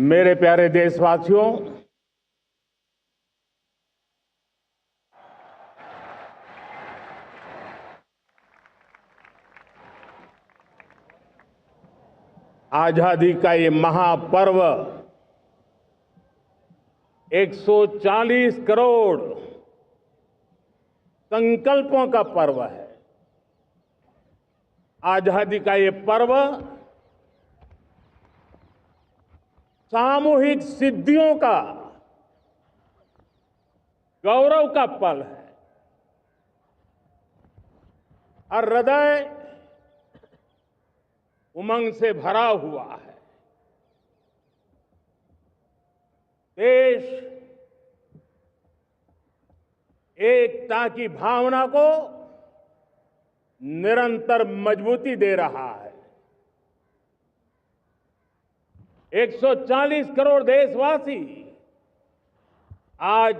मेरे प्यारे देशवासियों, आजादी का ये महापर्व 140 करोड़ संकल्पों का पर्व है। आजादी का ये पर्व सामूहिक सिद्धियों का गौरव का पल है। हर हृदय उमंग से भरा हुआ है। देश एकता की भावना को निरंतर मजबूती दे रहा है। 140 करोड़ देशवासी आज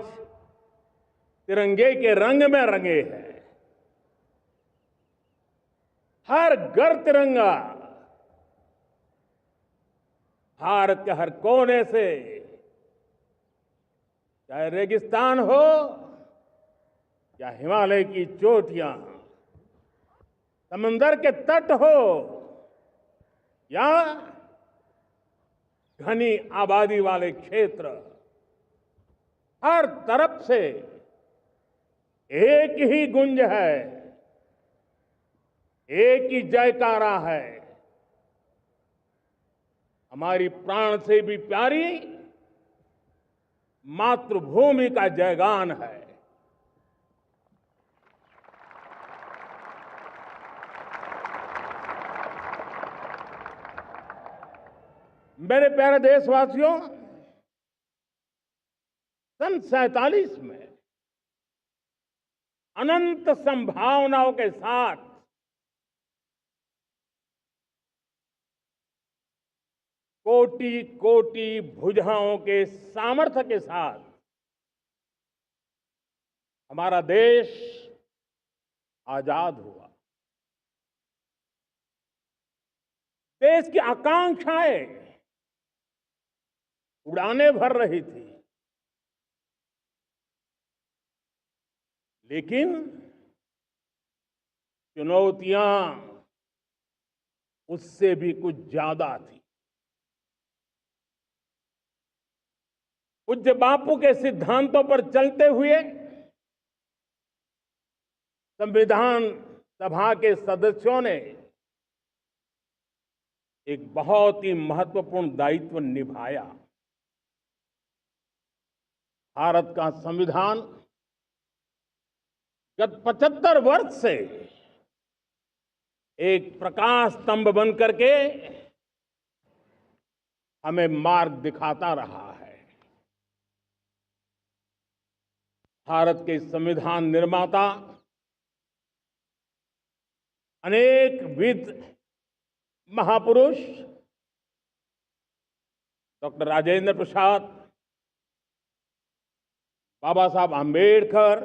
तिरंगे के रंग में रंगे हैं। हर घर तिरंगा, भारत के हर कोने से, चाहे रेगिस्तान हो या हिमालय की चोटियां, समंदर के तट हो या घनी आबादी वाले क्षेत्र, हर तरफ से एक ही गुंज है, एक ही जयकारा है। हमारी प्राण से भी प्यारी मातृभूमि का जयगान है। मेरे प्यारे देशवासियों, सन 47 में अनंत संभावनाओं के साथ कोटि कोटि भुजाओं के सामर्थ्य के साथ हमारा देश आजाद हुआ। देश की आकांक्षाएं उड़ानें भर रही थी, लेकिन चुनौतियां उससे भी कुछ ज्यादा थी। पूज्य बापू के सिद्धांतों पर चलते हुए संविधान सभा के सदस्यों ने एक बहुत ही महत्वपूर्ण दायित्व निभाया। भारत का संविधान गत 75 वर्ष से एक प्रकाश स्तंभ बन करके हमें मार्ग दिखाता रहा है। भारत के संविधान निर्माता अनेक विद महापुरुष डॉक्टर राजेंद्र प्रसाद, बाबा साहब आंबेडकर,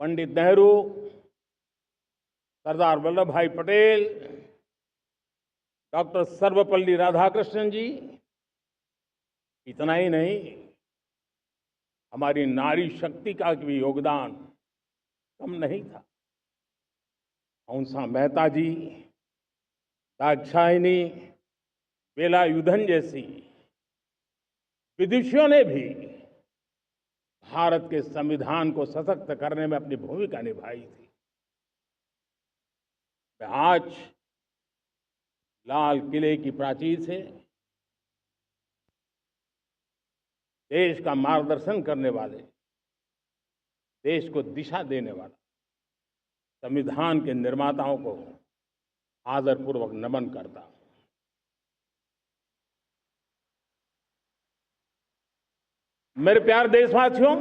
पंडित नेहरू, सरदार वल्लभ भाई पटेल, डॉक्टर सर्वपल्ली राधाकृष्णन जी, इतना ही नहीं, हमारी नारी शक्ति का भी योगदान कम नहीं था। हंसा मेहता जी, दाक्षायणी, वेलायुधन जैसी विदुषियों ने भी भारत के संविधान को सशक्त करने में अपनी भूमिका निभाई थी। आज लाल किले की प्राचीर से देश का मार्गदर्शन करने वाले, देश को दिशा देने वाला संविधान के निर्माताओं को आदरपूर्वक नमन करता हूं। मेरे प्यारे देशवासियों,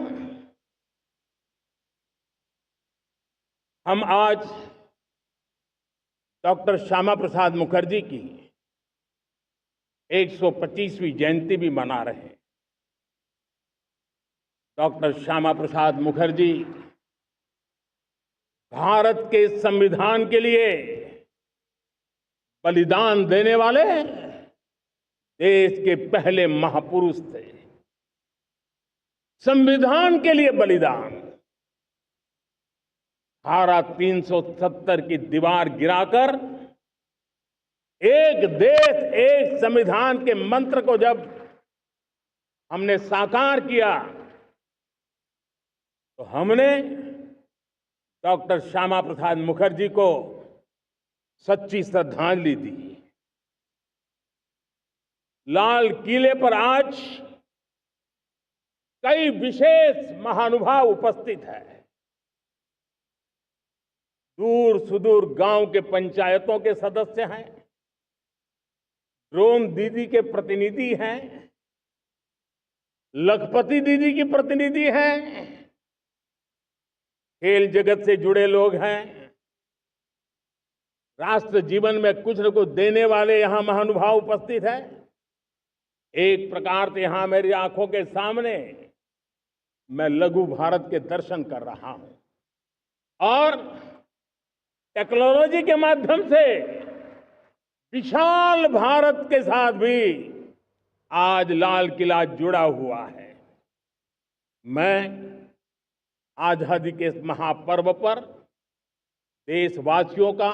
हम आज डॉक्टर श्यामा प्रसाद मुखर्जी की 125वीं जयंती भी मना रहे हैं। डॉक्टर श्यामा प्रसाद मुखर्जी भारत के संविधान के लिए बलिदान देने वाले देश के पहले महापुरुष थे। संविधान के लिए बलिदान, धारा 370 की दीवार गिराकर एक देश एक संविधान के मंत्र को जब हमने साकार किया तो हमने डॉक्टर श्यामा प्रसाद मुखर्जी को सच्ची श्रद्धांजलि दी। लाल किले पर आज कई विशेष महानुभाव उपस्थित हैं। दूर सुदूर गांव के पंचायतों के सदस्य हैं, ड्रोन दीदी के प्रतिनिधि हैं, लखपति दीदी की प्रतिनिधि हैं, खेल जगत से जुड़े लोग हैं, राष्ट्र जीवन में कुछ न कुछ देने वाले यहां महानुभाव उपस्थित हैं। एक प्रकार से यहां मेरी आंखों के सामने मैं लघु भारत के दर्शन कर रहा हूं और टेक्नोलॉजी के माध्यम से विशाल भारत के साथ भी आज लाल किला जुड़ा हुआ है। मैं आजादी के इस महापर्व पर देशवासियों का,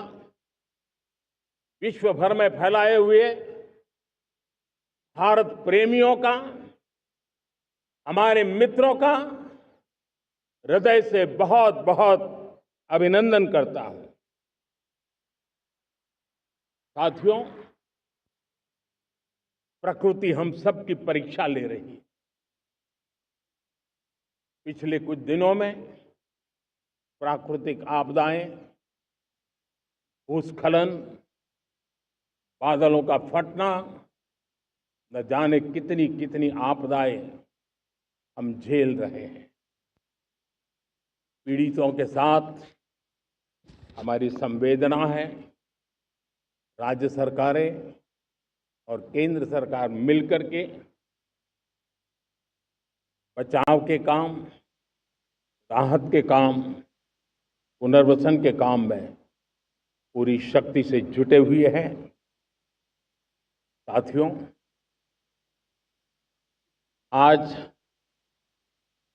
विश्व भर में फैलाए हुए भारत प्रेमियों का, हमारे मित्रों का हृदय से बहुत बहुत अभिनंदन करता हूं। साथियों, प्रकृति हम सब की परीक्षा ले रही है। पिछले कुछ दिनों में प्राकृतिक आपदाएं, भूस्खलन, बादलों का फटना, न जाने कितनी कितनी आपदाएं हम झेल रहे हैं। पीड़ितों के साथ हमारी संवेदना है। राज्य सरकारें और केंद्र सरकार मिलकर के बचाव के काम, राहत के काम, पुनर्वसन के काम में पूरी शक्ति से जुटे हुए हैं। साथियों, आज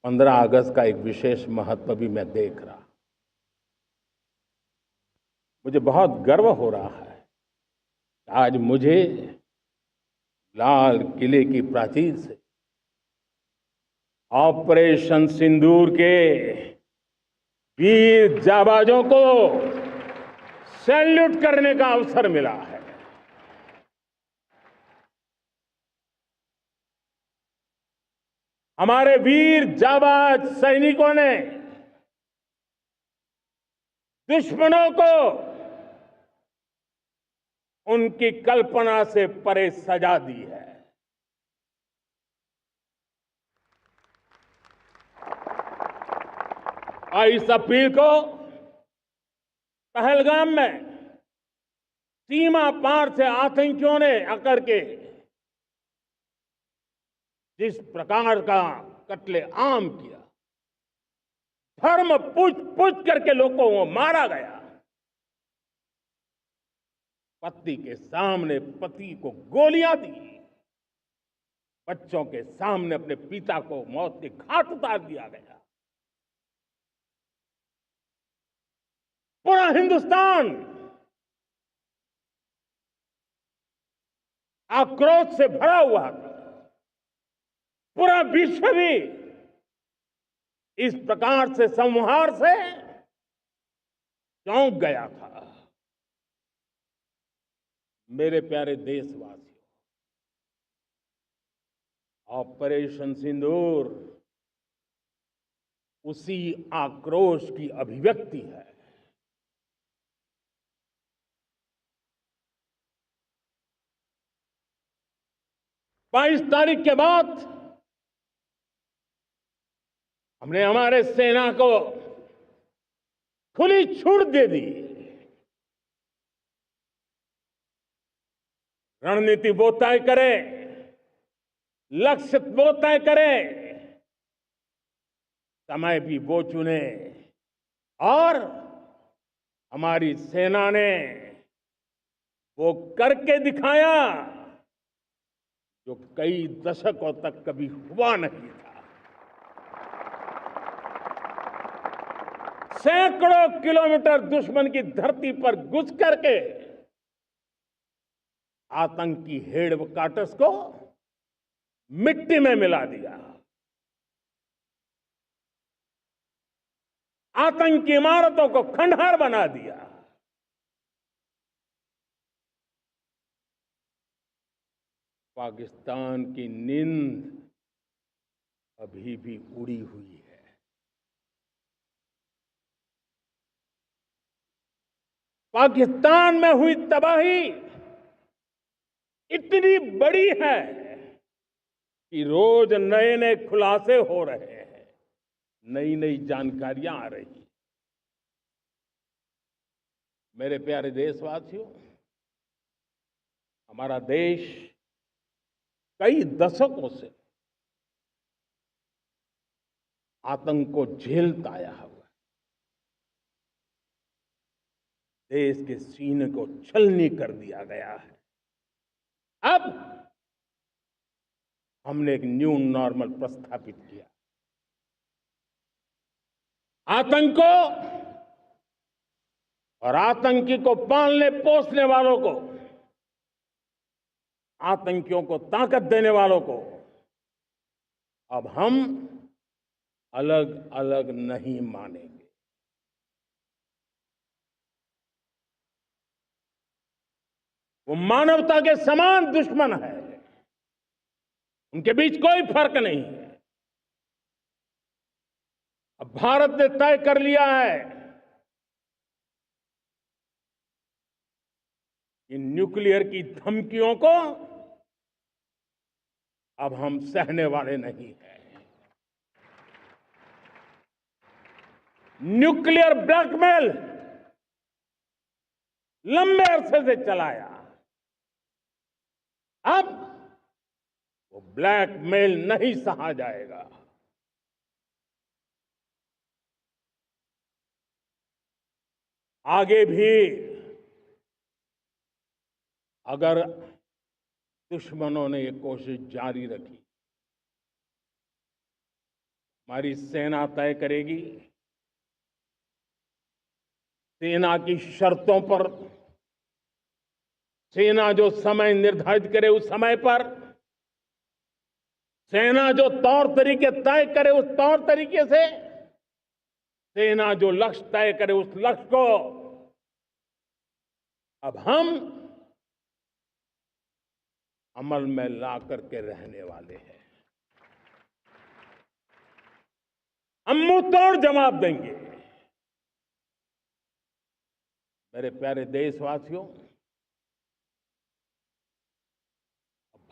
15 अगस्त का एक विशेष महत्व भी मैं देख रहा। मुझे बहुत गर्व हो रहा है। आज मुझे लाल किले की प्राचीर से ऑपरेशन सिंदूर के वीर जाबाजों को सैल्यूट करने का अवसर मिला है। हमारे वीर जाबाज सैनिकों ने दुश्मनों को उनकी कल्पना से परे सजा दी है। और इस अपील को पहलगाम में सीमा पार से आतंकियों ने आकर के जिस प्रकार का कत्ले आम किया, धर्म पूछ करके लोगों को मारा गया, पत्नी के सामने पति को गोलियां दी, बच्चों के सामने अपने पिता को मौत के घाट उतार दिया गया। पूरा हिंदुस्तान आक्रोश से भरा हुआ था। पूरा विश्व भी इस प्रकार से संहार से चौंक गया था। मेरे प्यारे देशवासियों, ऑपरेशन सिंदूर उसी आक्रोश की अभिव्यक्ति है। बाईस तारीख के बाद हमने हमारे सेना को खुली छूट दे दी। रणनीति वो तय करे, लक्ष्य वो तय करे, समय भी वो चुने और हमारी सेना ने वो करके दिखाया जो कई दशकों तक कभी हुआ नहीं था। सैकड़ों किलोमीटर दुश्मन की धरती पर घुस करके आतंकी हेडक्वार्टर्स को मिट्टी में मिला दिया, आतंकी इमारतों को खंडहर बना दिया। पाकिस्तान की नींद अभी भी उड़ी हुई है। पाकिस्तान में हुई तबाही इतनी बड़ी है कि रोज नए नए खुलासे हो रहे हैं, नई नई जानकारियां आ रही हैं। मेरे प्यारे देशवासियों, हमारा देश कई दशकों से आतंक को झेलता आया हुआ है। देश के सीने को छलनी कर दिया गया है। अब हमने एक न्यू नॉर्मल प्रस्थापित किया। आतंक को और आतंकी को पालने पोसने वालों को, आतंकियों को ताकत देने वालों को अब हम अलग अलग नहीं मानेंगे। वो मानवता के समान दुश्मन है, उनके बीच कोई फर्क नहीं है। अब भारत ने तय कर लिया है कि न्यूक्लियर की धमकियों को अब हम सहने वाले नहीं हैं। न्यूक्लियर ब्लैकमेल लंबे अरसे से चलाया, अब वो ब्लैकमेल नहीं सहा जाएगा। आगे भी अगर दुश्मनों ने ये कोशिश जारी रखी, हमारी सेना तय करेगी, सेना की शर्तों पर, सेना जो समय निर्धारित करे उस समय पर, सेना जो तौर तरीके तय करे उस तौर तरीके से, सेना जो लक्ष्य तय करे उस लक्ष्य को अब हम अमल में ला करके रहने वाले हैं। हम मुंह तोड़ जवाब देंगे। मेरे प्यारे देशवासियों,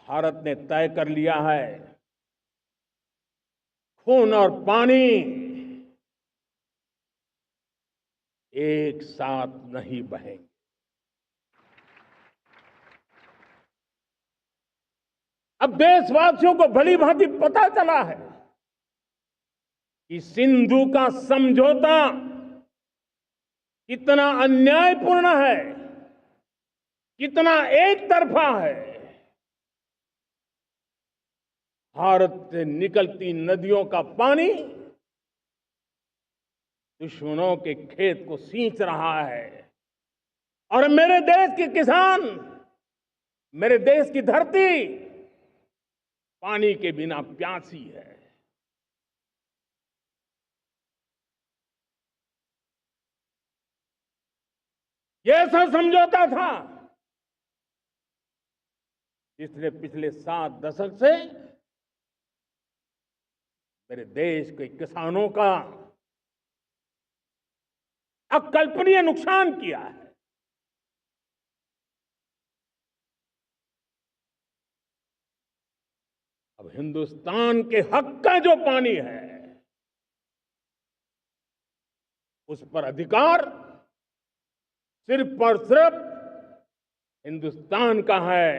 भारत ने तय कर लिया है, खून और पानी एक साथ नहीं बहेंगे। अब देशवासियों को भली भांति पता चला है कि सिंधु का समझौता कितना अन्यायपूर्ण है, कितना एक तरफा है। भारत से निकलती नदियों का पानी दुश्मनों के खेत को सींच रहा है और मेरे देश के किसान, मेरे देश की धरती पानी के बिना प्यासी है। ये ऐसा समझौता था जिसने पिछले 7 दशक से मेरे देश के किसानों का अकल्पनीय नुकसान किया है। अब हिंदुस्तान के हक का जो पानी है उस पर अधिकार सिर्फ और सिर्फ हिंदुस्तान का है,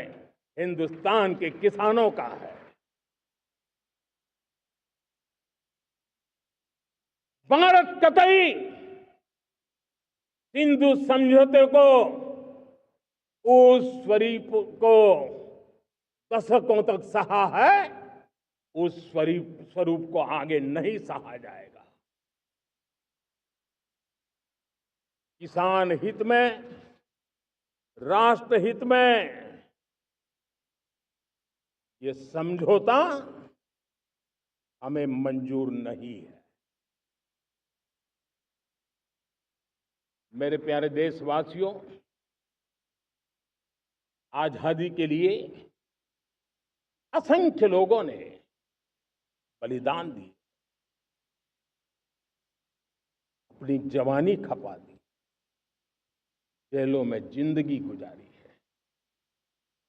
हिंदुस्तान के किसानों का है। भारत कतई सिंधु समझौते को, उस स्वरूप को दशकों तक सहा है, उस स्वरूप को आगे नहीं सहा जाएगा। किसान हित में, राष्ट्र हित में ये समझौता हमें मंजूर नहीं है। मेरे प्यारे देशवासियों, आजादी के लिए असंख्य लोगों ने बलिदान दी, अपनी जवानी खपा दी, जेलों में जिंदगी गुजारी है,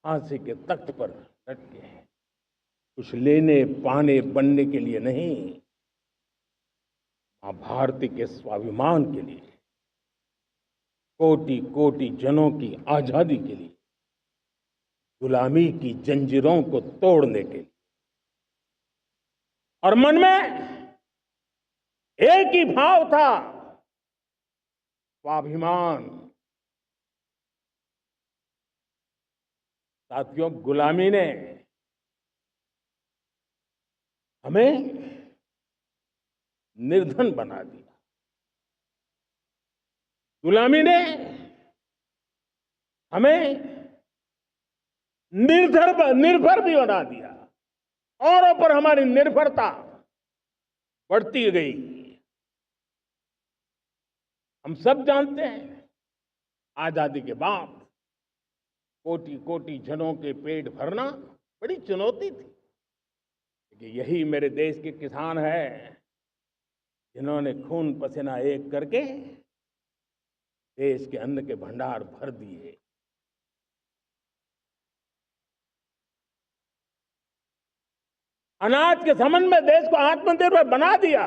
फांसी के तख्त पर लटके हैं, कुछ लेने पाने बनने के लिए नहीं, मां भारती के स्वाभिमान के लिए, कोटि कोटि जनों की आजादी के लिए, गुलामी की जंजीरों को तोड़ने के लिए। और मन में एक ही भाव था, स्वाभिमान। साथियों, गुलामी ने हमें निर्धन बना दिया, गुलामी ने हमें निर्भर भी बना दिया, औरों पर हमारी निर्भरता बढ़ती गई। हम सब जानते हैं, आजादी के बाद कोटि कोटि जनों के पेट भरना बड़ी चुनौती थी। लेकिन यही मेरे देश के किसान हैं जिन्होंने खून पसीना एक करके देश के अन्न के भंडार भर दिए। अनाज के संबंध में देश को आत्मनिर्भर बना दिया।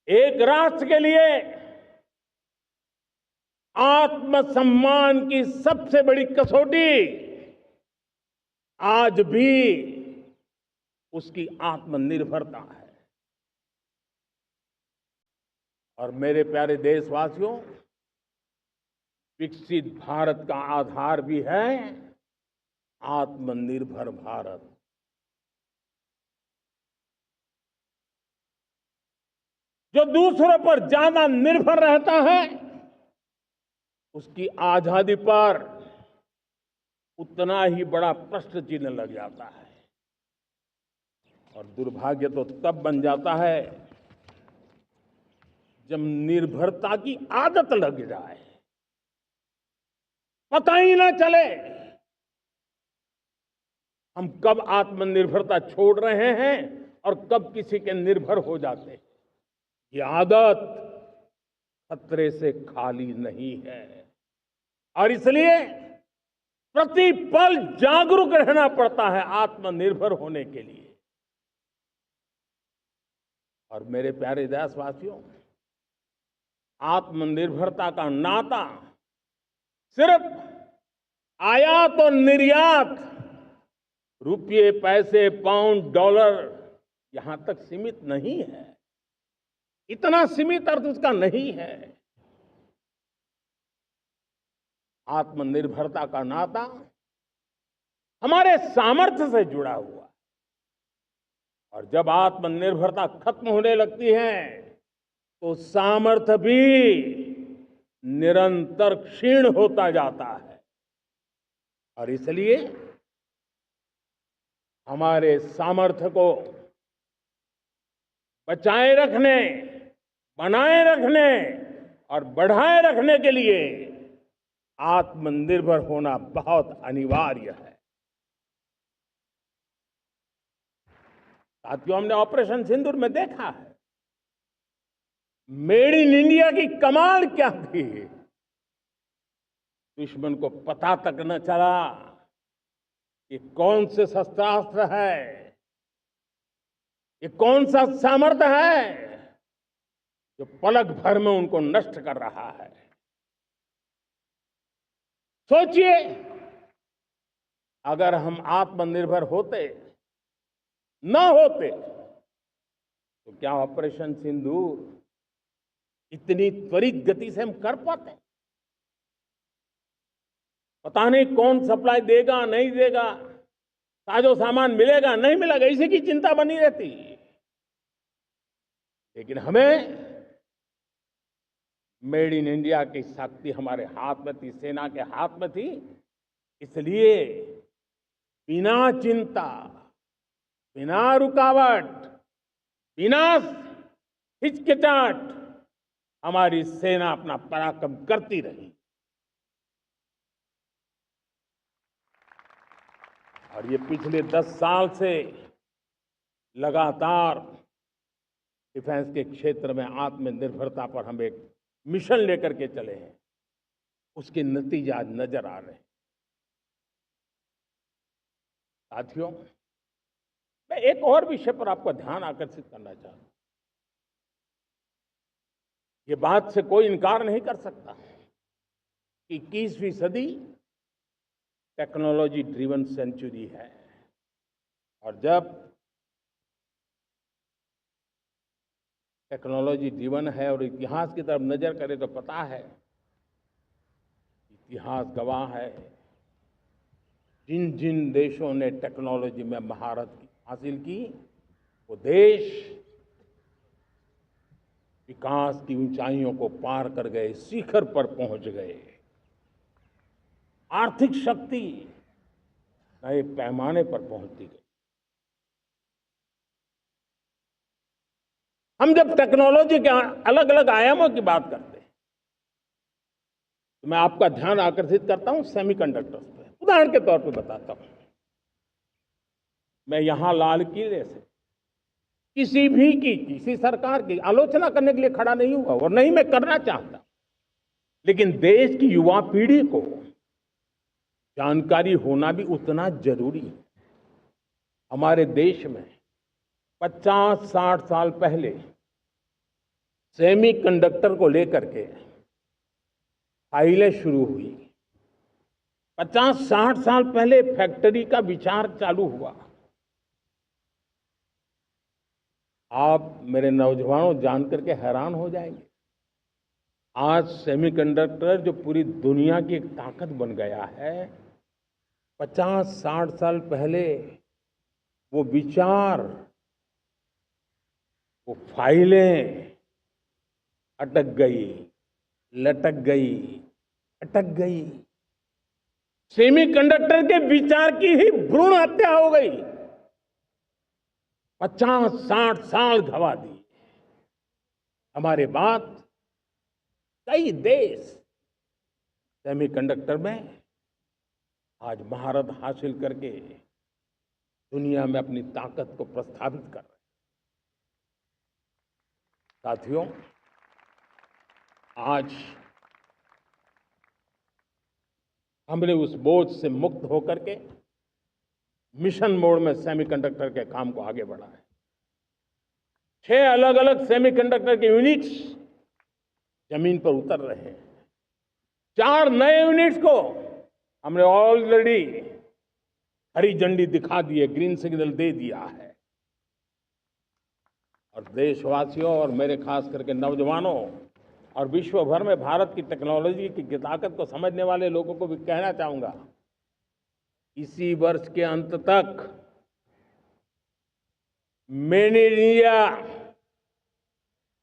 एक राष्ट्र के लिए आत्मसम्मान की सबसे बड़ी कसौटी आज भी उसकी आत्मनिर्भरता है। और मेरे प्यारे देशवासियों, विकसित भारत का आधार भी है आत्मनिर्भर भारत। जो दूसरों पर ज्यादा निर्भर रहता है, उसकी आजादी पर उतना ही बड़ा प्रश्न चिन्ह लग जाता है। और दुर्भाग्य तो तब बन जाता है जब निर्भरता की आदत लग जाए, पता ही ना चले हम कब आत्मनिर्भरता छोड़ रहे हैं और कब किसी के निर्भर हो जाते हैं। ये आदत खतरे से खाली नहीं है और इसलिए प्रतिपल जागरूक रहना पड़ता है आत्मनिर्भर होने के लिए। और मेरे प्यारे देशवासियों, आत्मनिर्भरता का नाता सिर्फ आयात और निर्यात, रुपये, पैसे, पाउंड, डॉलर यहां तक सीमित नहीं है। इतना सीमित अर्थ उसका नहीं है। आत्मनिर्भरता का नाता हमारे सामर्थ्य से जुड़ा हुआ है। और जब आत्मनिर्भरता खत्म होने लगती है तो सामर्थ्य भी निरंतर क्षीण होता जाता है। और इसलिए हमारे सामर्थ्य को बचाए रखने, बनाए रखने और बढ़ाए रखने के लिए आत्मनिर्भर होना बहुत अनिवार्य है। साथियों, हमने ऑपरेशन सिंदूर में देखा है मेड इन इंडिया की कमाल क्या थी। दुश्मन को पता तक न चला कि कौन से शस्त्रास्त्र है, ये कौन सा सामर्थ्य है जो पलक भर में उनको नष्ट कर रहा है। सोचिए, अगर हम आत्मनिर्भर होते न होते तो क्या ऑपरेशन सिंदूर इतनी त्वरित गति से हम कर पाते? पता नहीं कौन सप्लाई देगा नहीं देगा, साजो सामान मिलेगा नहीं मिलेगा, इसी की चिंता बनी रहती। लेकिन हमें मेड इन इंडिया की शक्ति हमारे हाथ में थी, सेना के हाथ में थी। इसलिए बिना चिंता, बिना रुकावट, बिना हिचकिचाहट हमारी सेना अपना पराक्रम करती रही। और ये पिछले 10 साल से लगातार डिफेंस के क्षेत्र में आत्मनिर्भरता पर हम एक मिशन लेकर के चले हैं, उसके नतीजे आज नजर आ रहे हैं। साथियों, मैं एक और विषय पर आपका ध्यान आकर्षित करना चाहता हूं। ये बात से कोई इनकार नहीं कर सकता कि 21वीं सदी टेक्नोलॉजी ड्रिवन सेंचुरी है। और जब टेक्नोलॉजी ड्रिवन है और इतिहास की तरफ नजर करें तो पता है, इतिहास गवाह है, जिन जिन देशों ने टेक्नोलॉजी में महारत हासिल की, वो देश विकास की ऊंचाइयों को पार कर गए, शिखर पर पहुंच गए। आर्थिक शक्ति नए पैमाने पर पहुंचती गई। हम जब टेक्नोलॉजी के अलग अलग आयामों की बात करते हैं तो मैं आपका ध्यान आकर्षित करता हूं सेमीकंडक्टर्स पे। उदाहरण के तौर पे बताता हूं, मैं यहां लाल किले से किसी सरकार की आलोचना करने के लिए खड़ा नहीं हुआ और नहीं मैं करना चाहता, लेकिन देश की युवा पीढ़ी को जानकारी होना भी उतना जरूरी है। हमारे देश में 50-60 साल पहले सेमीकंडक्टर को लेकर के फाइलें शुरू हुई। 50-60 साल पहले फैक्ट्री का विचार चालू हुआ। आप मेरे नौजवानों जानकर के हैरान हो जाएंगे, आज सेमीकंडक्टर जो पूरी दुनिया की एक ताकत बन गया है, 50-60 साल पहले वो विचार, वो फाइलें अटक गई, लटक गई, अटक गई। सेमीकंडक्टर के विचार की ही भ्रूण हत्या हो गई। 50-60 साल गवा दिए। हमारे बाद कई देश सेमीकंडक्टर में आज महारत हासिल करके दुनिया में अपनी ताकत को प्रस्थापित कर रहे हैं। साथियों, आज हमने उस बोझ से मुक्त होकर के मिशन मोड में सेमीकंडक्टर के काम को आगे बढ़ा है। 6 अलग अलग सेमीकंडक्टर के यूनिट्स जमीन पर उतर रहे हैं। 4 नए यूनिट्स को हमने ऑलरेडी हरी झंडी दिखा दी है, ग्रीन सिग्नल दे दिया है। और देशवासियों और मेरे खास करके नौजवानों और विश्व भर में भारत की टेक्नोलॉजी की ताकत को समझने वाले लोगों को भी कहना चाहूंगा, इसी वर्ष के अंत तक मेड इन इंडिया,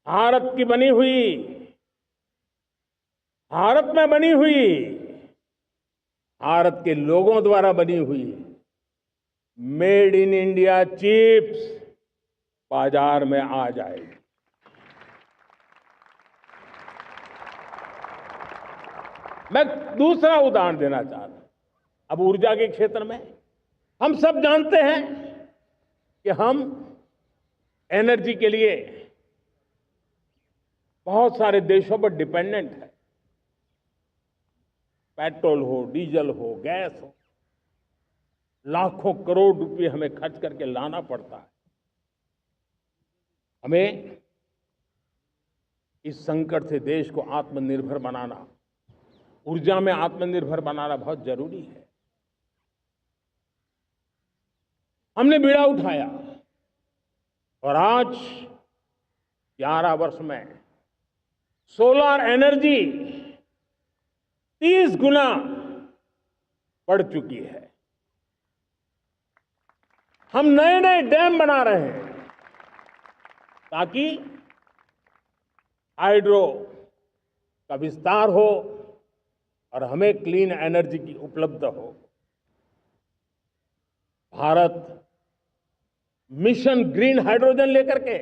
भारत की बनी हुई, भारत में बनी हुई, भारत के लोगों द्वारा बनी हुई मेड इन इंडिया चिप्स बाजार में आ जाएगी। मैं दूसरा उदाहरण देना चाहता हूं। अब ऊर्जा के क्षेत्र में हम सब जानते हैं कि हम एनर्जी के लिए बहुत सारे देशों पर डिपेंडेंट है। पेट्रोल हो, डीजल हो, गैस हो, लाखों करोड़ रुपए हमें खर्च करके लाना पड़ता है। हमें इस संकट से देश को आत्मनिर्भर बनाना, ऊर्जा में आत्मनिर्भर बनाना बहुत जरूरी है। हमने बीड़ा उठाया और आज 11 वर्ष में सोलर एनर्जी 30 गुना बढ़ चुकी है। हम नए नए डैम बना रहे हैं ताकि हाइड्रो का विस्तार हो और हमें क्लीन एनर्जी की उपलब्ध हो। भारत मिशन ग्रीन हाइड्रोजन लेकर के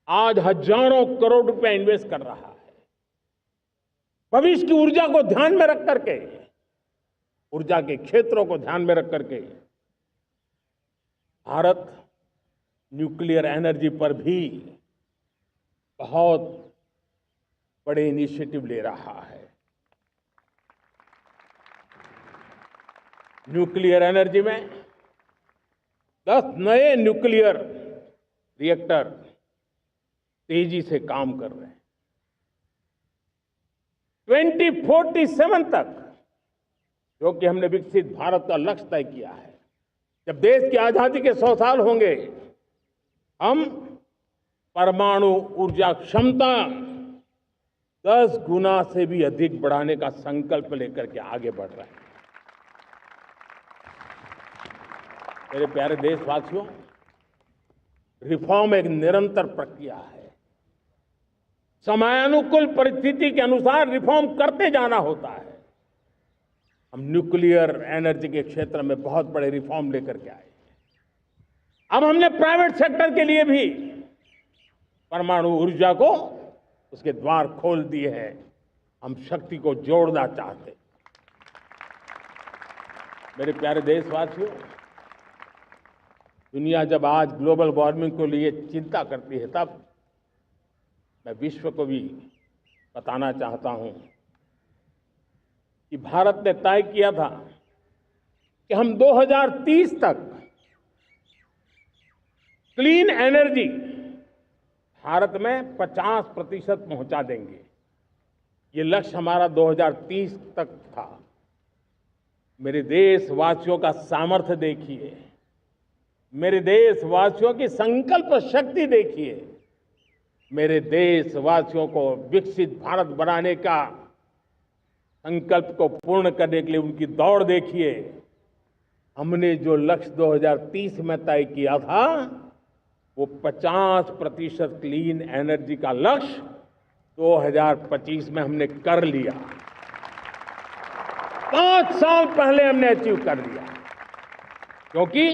आज हजारों करोड़ रुपए इन्वेस्ट कर रहा है। भविष्य की ऊर्जा को ध्यान में रख करके, ऊर्जा के क्षेत्रों को ध्यान में रख करके भारत न्यूक्लियर एनर्जी पर भी बहुत बड़े इनिशिएटिव ले रहा है। न्यूक्लियर एनर्जी में 10 नए न्यूक्लियर रिएक्टर तेजी से काम कर रहे हैं। 2047 तक, जो कि हमने विकसित भारत का लक्ष्य तय किया है, जब देश की आजादी के 100 साल होंगे, हम परमाणु ऊर्जा क्षमता 10 गुना से भी अधिक बढ़ाने का संकल्प लेकर के आगे बढ़ रहे हैं। मेरे प्यारे देशवासियों, रिफॉर्म एक निरंतर प्रक्रिया है। समयानुकूल परिस्थिति के अनुसार रिफॉर्म करते जाना होता है। हम न्यूक्लियर एनर्जी के क्षेत्र में बहुत बड़े रिफॉर्म लेकर के आए। अब हमने प्राइवेट सेक्टर के लिए भी परमाणु ऊर्जा को उसके द्वार खोल दिए हैं। हम शक्ति को जोड़ना चाहते। मेरे प्यारे देशवासियों, दुनिया जब आज ग्लोबल वार्मिंग को लिए चिंता करती है, तब मैं विश्व को भी बताना चाहता हूं कि भारत ने तय किया था कि हम 2030 तक क्लीन एनर्जी भारत में 50% पहुंचा देंगे। ये लक्ष्य हमारा 2030 तक था। मेरे देशवासियों का सामर्थ्य देखिए, मेरे देशवासियों की संकल्प शक्ति देखिए, मेरे देशवासियों को विकसित भारत बनाने का संकल्प को पूर्ण करने के लिए उनकी दौड़ देखिए। हमने जो लक्ष्य 2030 में तय किया था, वो 50% क्लीन एनर्जी का लक्ष्य 2025 में हमने कर लिया। 5 साल पहले हमने अचीव कर लिया, क्योंकि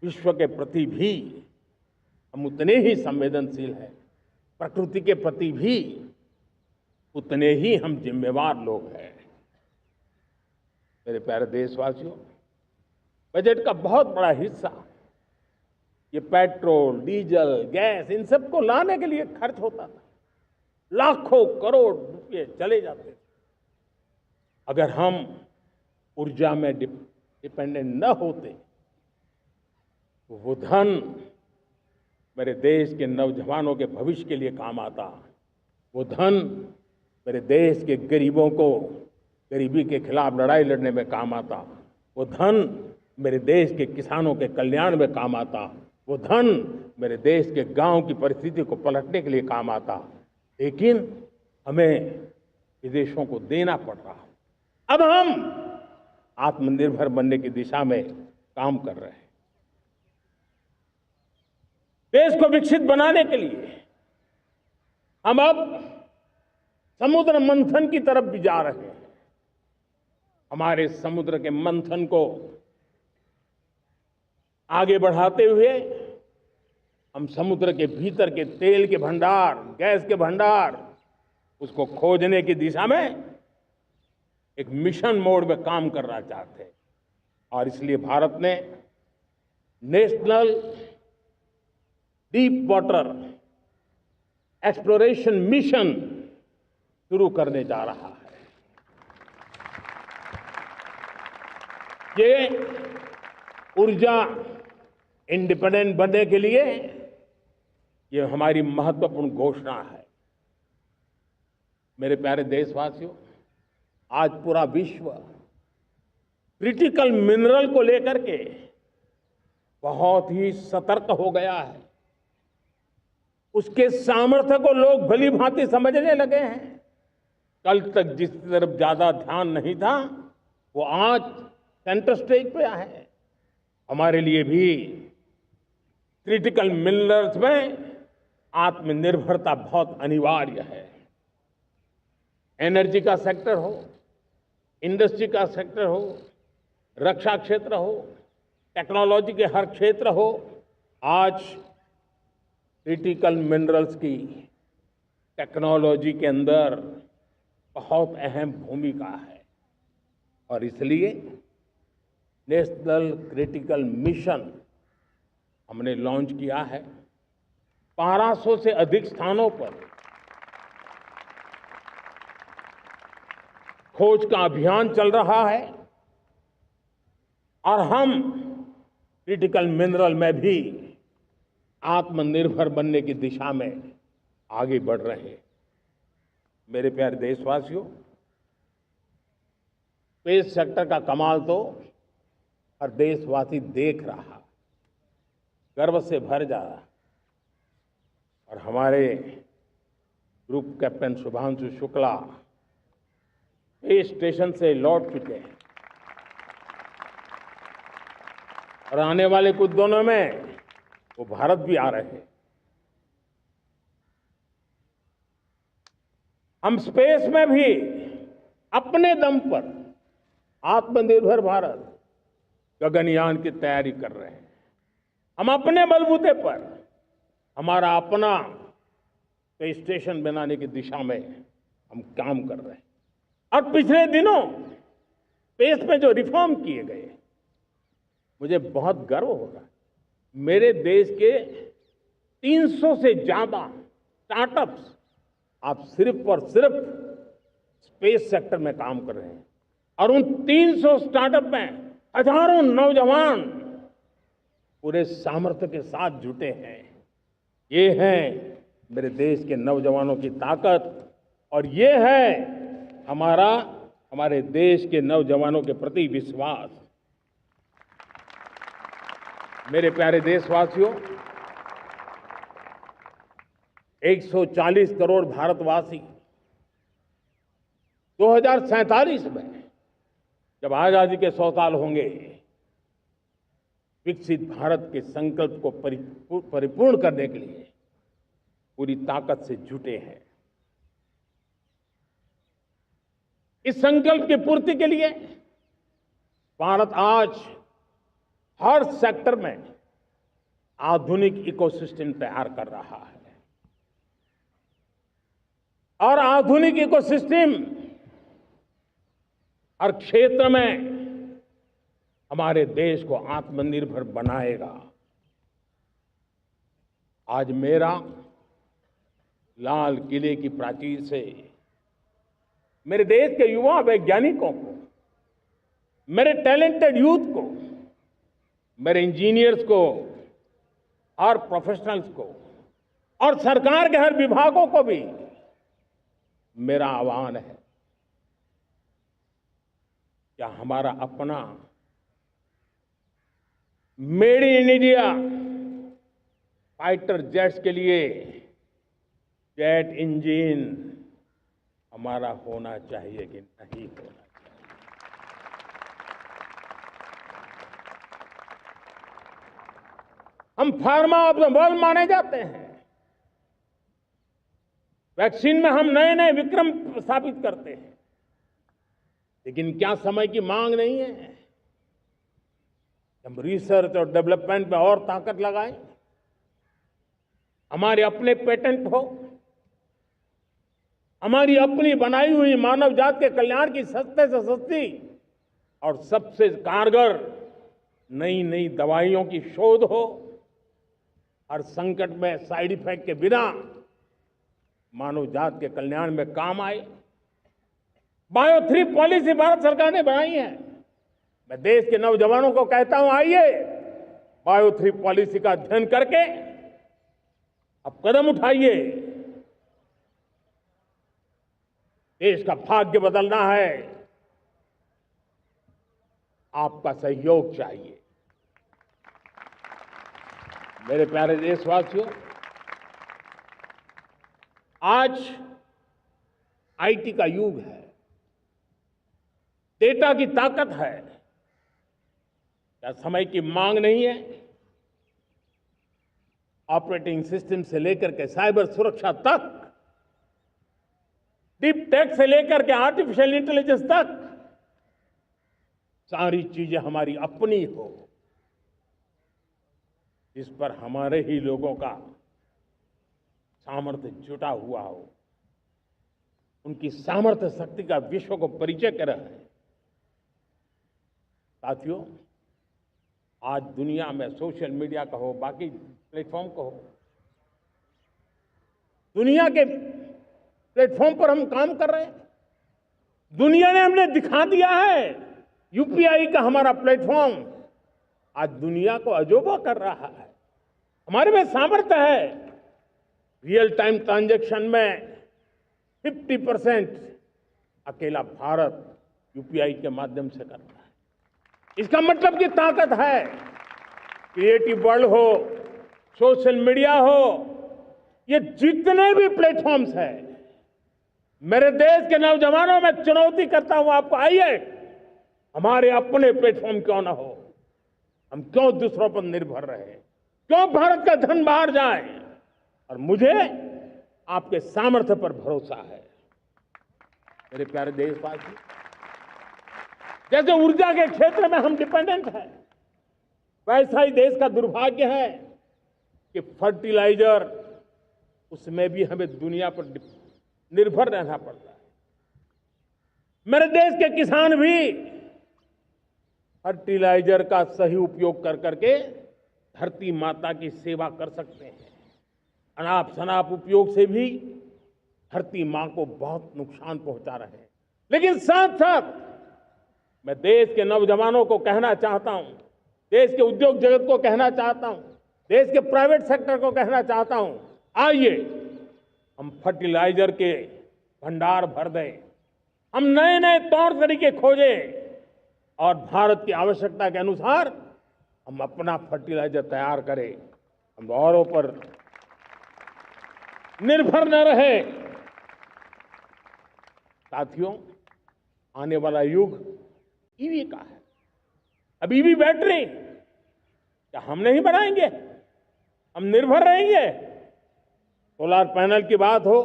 विश्व के प्रति भी हम उतने ही संवेदनशील हैं, प्रकृति के प्रति भी उतने ही हम जिम्मेवार लोग हैं। मेरे प्यारे देशवासियों, बजट का बहुत बड़ा हिस्सा ये पेट्रोल, डीजल, गैस, इन सबको लाने के लिए खर्च होता था। लाखों करोड़ रुपए चले जाते थे। अगर हम ऊर्जा में डिपेंडेंट न होते, तो वो धन मेरे देश के नौजवानों के भविष्य के लिए काम आता। वो धन मेरे देश के गरीबों को गरीबी के खिलाफ लड़ाई लड़ने में काम आता। वो धन मेरे देश के किसानों के कल्याण में काम आता। वो धन मेरे देश के गांव की परिस्थिति को पलटने के लिए काम आता। लेकिन हमें विदेशों को देना पड़ रहा। अब हम आत्मनिर्भर बनने की दिशा में काम कर रहे हैं। देश को विकसित बनाने के लिए हम अब समुद्र मंथन की तरफ भी जा रहे हैं। हमारे समुद्र के मंथन को आगे बढ़ाते हुए हम समुद्र के भीतर के तेल के भंडार, गैस के भंडार, उसको खोजने की दिशा में एक मिशन मोड में काम करना चाहते हैं। और इसलिए भारत ने national deep water exploration mission शुरू करने जा रहा है। ये ऊर्जा इंडिपेंडेंट बनने के लिए ये हमारी महत्वपूर्ण घोषणा है। मेरे प्यारे देशवासियों, आज पूरा विश्व क्रिटिकल मिनरल को लेकर के बहुत ही सतर्क हो गया है। उसके सामर्थ्य को लोग भली भांति समझने लगे हैं। कल तक जिस तरफ ज्यादा ध्यान नहीं था, वो आज सेंटर स्टेज पे है। हमारे लिए भी क्रिटिकल मिनरल्स में आत्मनिर्भरता बहुत अनिवार्य है। एनर्जी का सेक्टर हो, इंडस्ट्री का सेक्टर हो, रक्षा क्षेत्र हो, टेक्नोलॉजी के हर क्षेत्र हो, आज क्रिटिकल मिनरल्स की टेक्नोलॉजी के अंदर बहुत अहम भूमिका है। और इसलिए नेशनल क्रिटिकल मिशन हमने लॉन्च किया है। 1200 से अधिक स्थानों पर खोज का अभियान चल रहा है और हम क्रिटिकल मिनरल में भी आत्मनिर्भर बनने की दिशा में आगे बढ़ रहे हैं। मेरे प्यारे देशवासियों, स्पेस सेक्टर का कमाल तो हर देशवासी देख रहा, गर्व से भर जा रहा। और हमारे group captain Shubhanshu Shukla space station से लौट चुके हैं और आने वाले कुछ दिनों में वो भारत भी आ रहे हैं। हम स्पेस में भी अपने दम पर आत्मनिर्भर भारत गगनयान की तैयारी कर रहे हैं। हम अपने बलबूते पर हमारा अपना स्पेस स्टेशन बनाने की दिशा में हम काम कर रहे हैं। और पिछले दिनों स्पेस में जो रिफॉर्म किए गए, मुझे बहुत गर्व हो रहा है। मेरे देश के 300 से ज्यादा स्टार्टअप्स आप सिर्फ और सिर्फ स्पेस सेक्टर में काम कर रहे हैं और उन 300 स्टार्टअप में हजारों नौजवान पूरे सामर्थ्य के साथ जुटे हैं। ये है मेरे देश के नौजवानों की ताकत और ये है हमारे देश के नौजवानों के प्रति विश्वास। मेरे प्यारे देशवासियों, 140 करोड़ भारतवासी 2047 में जब आजादी के 100 साल होंगे, विकसित भारत के संकल्प को परिपूर्ण करने के लिए पूरी ताकत से जुटे हैं। इस संकल्प की पूर्ति के लिए भारत आज हर सेक्टर में आधुनिक इकोसिस्टम तैयार कर रहा है और आधुनिक इकोसिस्टम हर क्षेत्र में हमारे देश को आत्मनिर्भर बनाएगा। आज मेरा लाल किले की प्राचीर से मेरे देश के युवा वैज्ञानिकों को, मेरे टैलेंटेड यूथ को, मेरे इंजीनियर्स को और प्रोफेशनल्स को और सरकार के हर विभागों को भी मेरा आह्वान है, क्या हमारा अपना made in India fighter jets के लिए जेट इंजन हमारा होना चाहिए कि नहीं होना चाहिए? हम फार्मा ऑफ द वर्ल्ड माने जाते हैं। वैक्सीन में हम नए नए विक्रम स्थापित करते हैं, लेकिन क्या समय की मांग नहीं है? हम रिसर्च और डेवलपमेंट में और ताकत लगाएं, हमारे अपने पेटेंट हो, हमारी अपनी बनाई हुई मानव जात के कल्याण की सस्ते से सस्ती और सबसे कारगर नई नई दवाइयों की शोध हो, हर संकट में साइड इफेक्ट के बिना मानव जात के कल्याण में काम आए। बायो 3 पॉलिसी भारत सरकार ने बनाई है। मैं देश के नौजवानों को कहता हूं, आइए बायो 3 पॉलिसी का अध्ययन करके अब कदम उठाइए। देश का भाग्य बदलना है, आपका सहयोग चाहिए। मेरे प्यारे देशवासियों, आज आईटी का युग है, डेटा की ताकत है। क्या समय की मांग नहीं है? ऑपरेटिंग सिस्टम से लेकर के साइबर सुरक्षा तक, डीप टेक से लेकर के आर्टिफिशियल इंटेलिजेंस तक, सारी चीजें हमारी अपनी हो, जिस पर हमारे ही लोगों का सामर्थ्य जुटा हुआ हो, उनकी सामर्थ्य शक्ति का विश्व को परिचय कराएं। साथियों, आज दुनिया में सोशल मीडिया कहो, बाकी प्लेटफॉर्म कहो, दुनिया के प्लेटफॉर्म पर हम काम कर रहे हैं। दुनिया ने हमने दिखा दिया है, यूपीआई का हमारा प्लेटफॉर्म आज दुनिया को अजोबा कर रहा है। हमारे में सामर्थ्य है। रियल टाइम ट्रांजैक्शन में 50% अकेला भारत यूपीआई के माध्यम से करता है। इसका मतलब की ताकत है। क्रिएटिव वर्ल्ड हो, सोशल मीडिया हो, ये जितने भी प्लेटफॉर्म्स हैं, मेरे देश के नौजवानों में चुनौती करता हूं आपको, आइए हमारे अपने प्लेटफॉर्म क्यों ना हो, हम क्यों दूसरों पर निर्भर रहे, क्यों भारत का धन बाहर जाए। और मुझे आपके सामर्थ्य पर भरोसा है। मेरे प्यारे देशवासी, जैसे ऊर्जा के क्षेत्र में हम डिपेंडेंट हैं, वैसा ही देश का दुर्भाग्य है कि फर्टिलाइजर, उसमें भी हमें दुनिया पर निर्भर रहना पड़ता है। मेरे देश के किसान भी फर्टिलाइजर का सही उपयोग कर करके धरती माता की सेवा कर सकते हैं। अनाप शनाप उपयोग से भी धरती मां को बहुत नुकसान पहुंचा रहे हैं। लेकिन साथ साथ मैं देश के नौजवानों को कहना चाहता हूं, देश के उद्योग जगत को कहना चाहता हूं, देश के प्राइवेट सेक्टर को कहना चाहता हूं, आइए हम फर्टिलाइजर के भंडार भर दें, हम नए नए तौर तरीके खोजें और भारत की आवश्यकता के अनुसार हम अपना फर्टिलाइजर तैयार करें। हम औरों पर निर्भर न रहे। साथियों, आने वाला युग ईवी का है। अब ईवी बैटरी क्या हम नहीं बनाएंगे? हम निर्भर रहेंगे? सोलर पैनल की बात हो,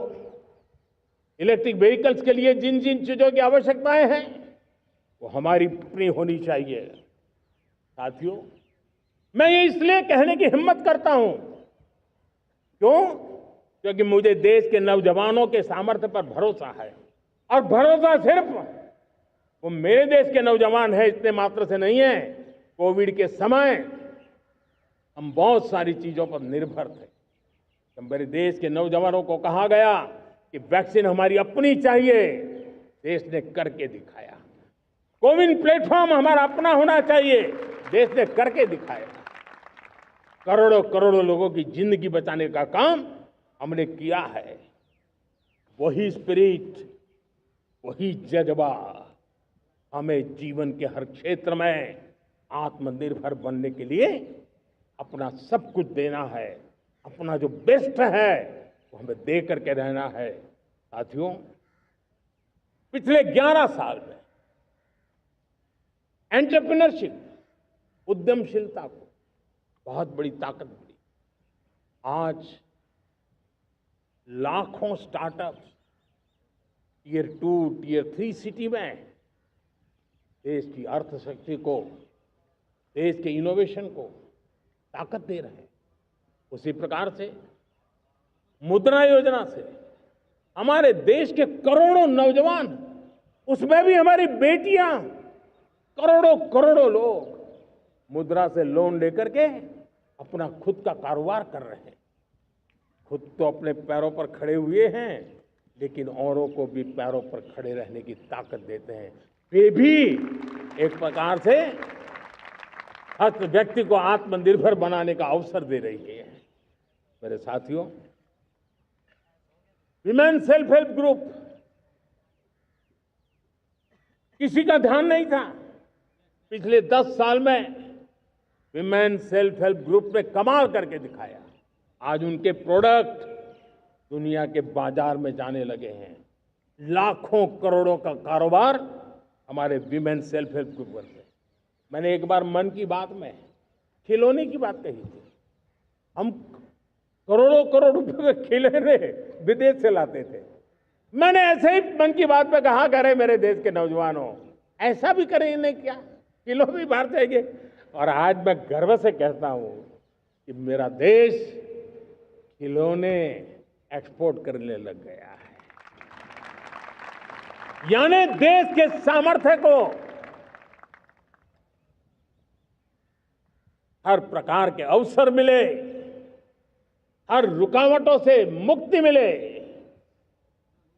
इलेक्ट्रिक व्हीकल्स के लिए जिन जिन चीजों की आवश्यकताएं हैं, वो हमारी अपनी होनी चाहिए। साथियों, मैं ये इसलिए कहने की हिम्मत करता हूं, क्यों? क्योंकि मुझे देश के नौजवानों के सामर्थ्य पर भरोसा है। और भरोसा सिर्फ वो मेरे देश के नौजवान है इतने मात्र से नहीं है। कोविड के समय हम बहुत सारी चीजों पर निर्भर थे। तो मेरे देश के नौजवानों को कहा गया कि वैक्सीन हमारी अपनी चाहिए, देश ने करके दिखाया। कोविन प्लेटफॉर्म हमारा अपना होना चाहिए, देश ने करके दिखाया। करोड़ों करोड़ों लोगों की जिंदगी बचाने का काम हमने किया है। वही स्पिरिट, वही जज्बा हमें जीवन के हर क्षेत्र में आत्मनिर्भर बनने के लिए अपना सब कुछ देना है। अपना जो बेस्ट है वो हमें दे करके रहना है। साथियों, पिछले 11 साल में एंटरप्रेन्योरशिप, उद्यमशीलता को बहुत बड़ी ताकत मिली। आज लाखों स्टार्टअप्स टियर 2, टियर 3 सिटी में देश की अर्थशक्ति को, देश के इनोवेशन को ताकत दे रहे हैं। उसी प्रकार से मुद्रा योजना से हमारे देश के करोड़ों नौजवान, उसमें भी हमारी बेटियां, करोड़ों करोड़ों लोग मुद्रा से लोन लेकर के अपना खुद का कारोबार कर रहे हैं। खुद तो अपने पैरों पर खड़े हुए हैं, लेकिन औरों को भी पैरों पर खड़े रहने की ताकत देते हैं। वे भी एक प्रकार से हर व्यक्ति को आत्मनिर्भर बनाने का अवसर दे रही है। मेरे साथियों, विमेन सेल्फ हेल्प ग्रुप किसी का ध्यान नहीं था। पिछले 10 साल में विमेन सेल्फ हेल्प ग्रुप ने कमाल करके दिखाया। आज उनके प्रोडक्ट दुनिया के बाजार में जाने लगे हैं। लाखों करोड़ों का कारोबार हमारे विमेन सेल्फ हेल्प ग्रुप करते हैं। मैंने एक बार मन की बात में खिलौने की बात कही थी। हम करोड़ों करोड़ रुपए के खिलौने विदेश से लाते थे। मैंने ऐसे ही मन की बात में कहा, करे मेरे देश के नौजवानों, ऐसा भी करें इन्हें क्या, किलो भी बाहर जाएंगे। और आज मैं गर्व से कहता हूं कि मेरा देश खिलौने एक्सपोर्ट करने लग गया है। यानी देश के सामर्थ्य को हर प्रकार के अवसर मिले, हर रुकावटों से मुक्ति मिले,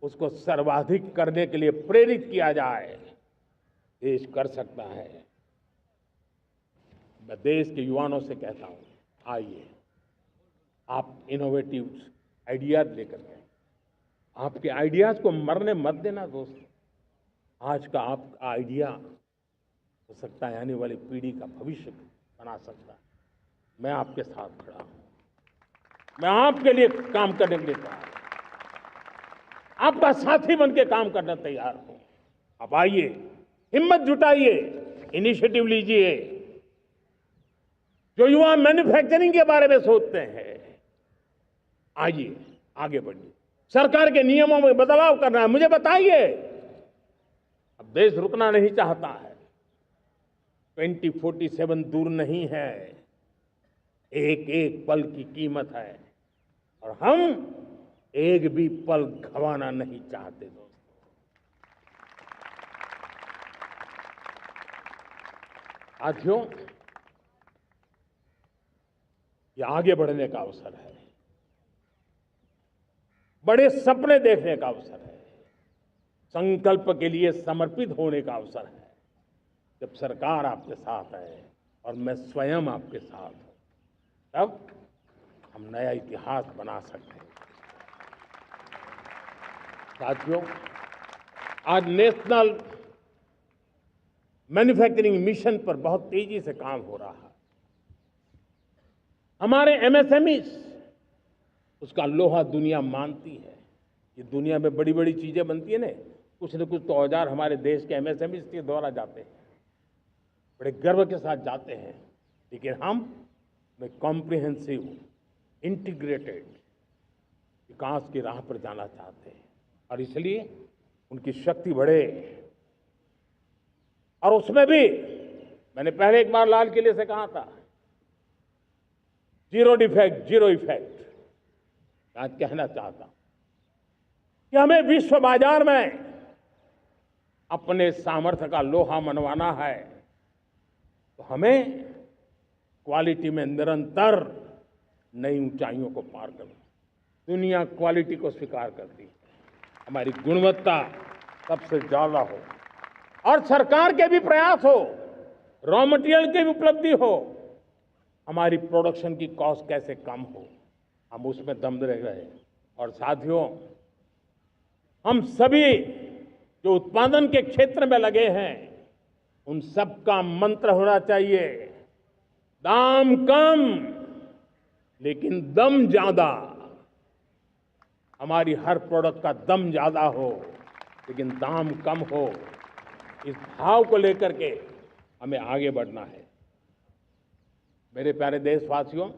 उसको सर्वाधिक करने के लिए प्रेरित किया जाए। देश कर सकता है। मैं देश के युवाओं से कहता हूं, आइए आप इनोवेटिव आइडियाज लेकर के, आपके आइडियाज को मरने मत देना दोस्त। आज का आपका आइडिया हो सकता है आने वाली पीढ़ी का भविष्य बना सकता है। मैं आपके साथ खड़ा हूं, मैं आपके लिए काम करने के लिए तैयार हूं, आपका साथी बन के काम करने तैयार हूं। आप आइए, हिम्मत जुटाइए, इनिशिएटिव लीजिए। जो युवा मैन्युफैक्चरिंग के बारे में सोचते हैं, आइए आगे बढ़िए। सरकार के नियमों में बदलाव करना है, मुझे बताइए। अब देश रुकना नहीं चाहता है। 2047 दूर नहीं है। एक एक पल की कीमत है और हम एक भी पल गंवाना नहीं चाहते दोस्तों। साथियों, ये आगे बढ़ने का अवसर है, बड़े सपने देखने का अवसर है, संकल्प के लिए समर्पित होने का अवसर है। जब सरकार आपके साथ है और मैं स्वयं आपके साथ हूं, तब हम नया इतिहास बना सकते हैं। साथियों, आज नेशनल मैन्युफैक्चरिंग मिशन पर बहुत तेजी से काम हो रहा है। हमारे एमएसएमईज, उसका लोहा दुनिया मानती है। ये दुनिया में बड़ी बड़ी चीजें बनती है ना, कुछ न कुछ तो औजार हमारे देश के एमएसएमईज के द्वारा जाते हैं, बड़े गर्व के साथ जाते हैं। लेकिन हम कॉम्प्रिहेंसिव इंटीग्रेटेड विकास की राह पर जाना चाहते हैं और इसलिए उनकी शक्ति बढ़े। और उसमें भी मैंने पहले एक बार लाल किले से कहा था, जीरो डिफेक्ट जीरो इफेक्ट। आज कहना चाहता हूं कि हमें विश्व बाजार में अपने सामर्थ्य का लोहा मनवाना है, तो हमें क्वालिटी में निरंतर नई ऊंचाइयों को पार करना। दुनिया क्वालिटी को स्वीकार करती है, हमारी गुणवत्ता सबसे ज्यादा हो और सरकार के भी प्रयास हो, रॉ मटेरियल की भी उपलब्धि हो, हमारी प्रोडक्शन की कॉस्ट कैसे कम हो, हम उसमें दम रह रहे। और साथियों, हम सभी जो उत्पादन के क्षेत्र में लगे हैं, उन सब का मंत्र होना चाहिए, दाम कम लेकिन दम ज्यादा। हमारी हर प्रोडक्ट का दम ज्यादा हो लेकिन दाम कम हो। इस भाव को लेकर के हमें आगे बढ़ना है। मेरे प्यारे देशवासियों,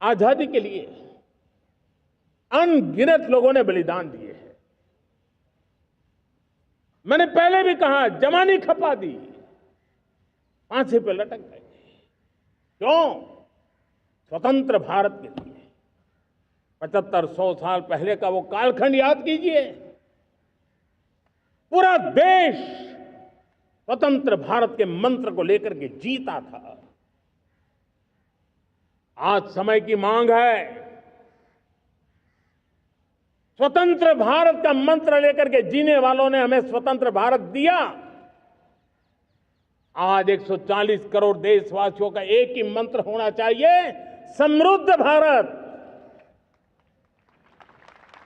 आजादी के लिए अनगिनत लोगों ने बलिदान दिए हैं। मैंने पहले भी कहा, जवानी खपा दी, फांसी पे लटक गए। क्यों? स्वतंत्र भारत के लिए। 75-100 साल पहले का वो कालखंड याद कीजिए। पूरा देश स्वतंत्र भारत के मंत्र को लेकर के जीता था। आज समय की मांग है, स्वतंत्र भारत का मंत्र लेकर के जीने वालों ने हमें स्वतंत्र भारत दिया। आज 140 करोड़ देशवासियों का एक ही मंत्र होना चाहिए, समृद्ध भारत।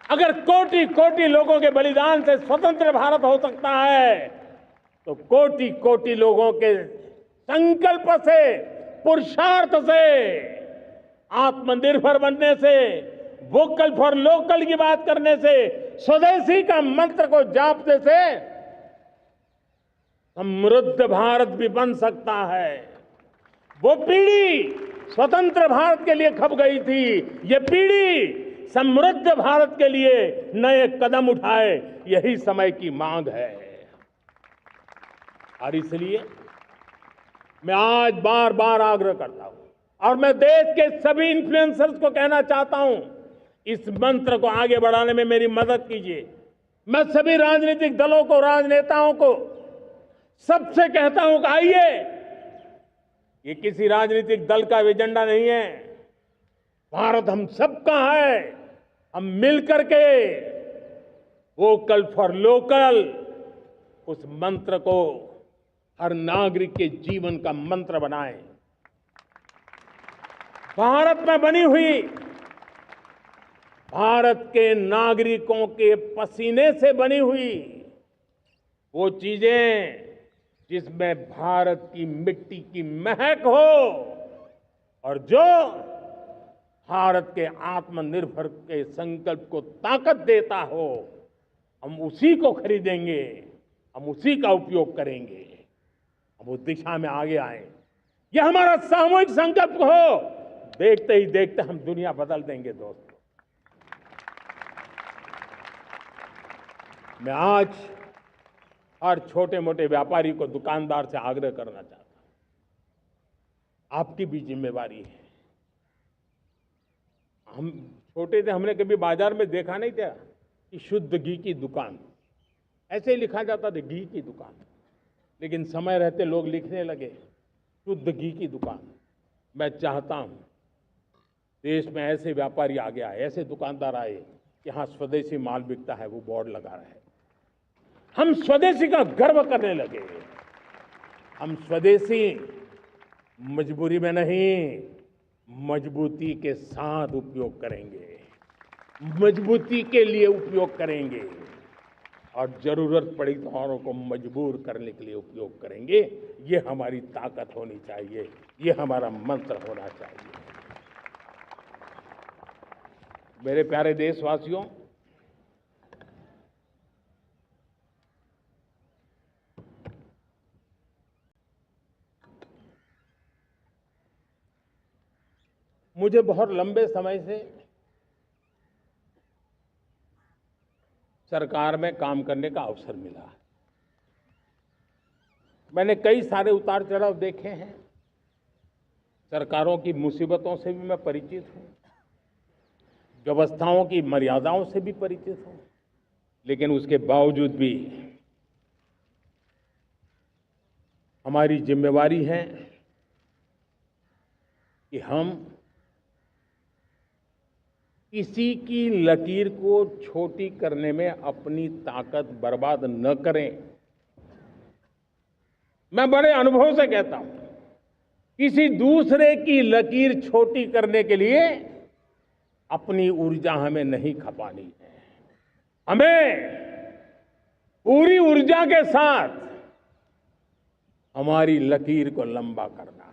अगर कोटि कोटि लोगों के बलिदान से स्वतंत्र भारत हो सकता है, तो कोटि कोटि लोगों के संकल्प से, पुरुषार्थ से, आत्मनिर्भर बनने से वोकल फॉर लोकल की बात करने से, स्वदेशी का मंत्र को जापने से समृद्ध भारत भी बन सकता है। वो पीढ़ी स्वतंत्र भारत के लिए खप गई थी, ये पीढ़ी समृद्ध भारत के लिए नए कदम उठाए, यही समय की मांग है। और इसलिए मैं आज बार बार आग्रह करता हूं और मैं देश के सभी इन्फ्लुएंसर्स को कहना चाहता हूं, इस मंत्र को आगे बढ़ाने में मेरी मदद कीजिए। मैं सभी राजनीतिक दलों को, राजनेताओं को सबसे कहता हूं कि आइए, ये किसी राजनीतिक दल का एजेंडा नहीं है, भारत हम सबका है। हम मिलकर के वोकल फॉर लोकल उस मंत्र को हर नागरिक के जीवन का मंत्र बनाएं। भारत में बनी हुई, भारत के नागरिकों के पसीने से बनी हुई वो चीजें जिसमें भारत की मिट्टी की महक हो और जो भारत के आत्मनिर्भर के संकल्प को ताकत देता हो, हम उसी को खरीदेंगे, हम उसी का उपयोग करेंगे। हम उस दिशा में आगे आए, यह हमारा सामूहिक संकल्प हो। देखते ही देखते हम दुनिया बदल देंगे दोस्तों। मैं आज हर छोटे मोटे व्यापारी को, दुकानदार से आग्रह करना चाहता हूं, आपकी भी जिम्मेवारी है। हम छोटे थे, हमने कभी बाजार में देखा नहीं था कि शुद्ध घी की दुकान, ऐसे ही लिखा जाता था घी की दुकान। लेकिन समय रहते लोग लिखने लगे शुद्ध घी की दुकान। मैं चाहता हूं देश में ऐसे व्यापारी आगे आए, ऐसे दुकानदार आए कि हाँ स्वदेशी माल बिकता है, वो बोर्ड लगा रहे। हम स्वदेशी का गर्व करने लगे। हम स्वदेशी मजबूरी में नहीं, मजबूती के साथ उपयोग करेंगे, मजबूती के लिए उपयोग करेंगे और जरूरत पड़ी तो औरों को मजबूर करने के लिए उपयोग करेंगे। ये हमारी ताकत होनी चाहिए, ये हमारा मंत्र होना चाहिए। मेरे प्यारे देशवासियों, मुझे बहुत लंबे समय से सरकार में काम करने का अवसर मिला। मैंने कई सारे उतार चढ़ाव देखे हैं, सरकारों की मुसीबतों से भी मैं परिचित हूं, व्यवस्थाओं की मर्यादाओं से भी परिचित हूं। लेकिन उसके बावजूद भी हमारी जिम्मेवारी है कि हम किसी की लकीर को छोटी करने में अपनी ताकत बर्बाद न करें। मैं बड़े अनुभव से कहता हूं, किसी दूसरे की लकीर छोटी करने के लिए अपनी ऊर्जा हमें नहीं खपानी है। हमें पूरी ऊर्जा के साथ हमारी लकीर को लंबा करना है।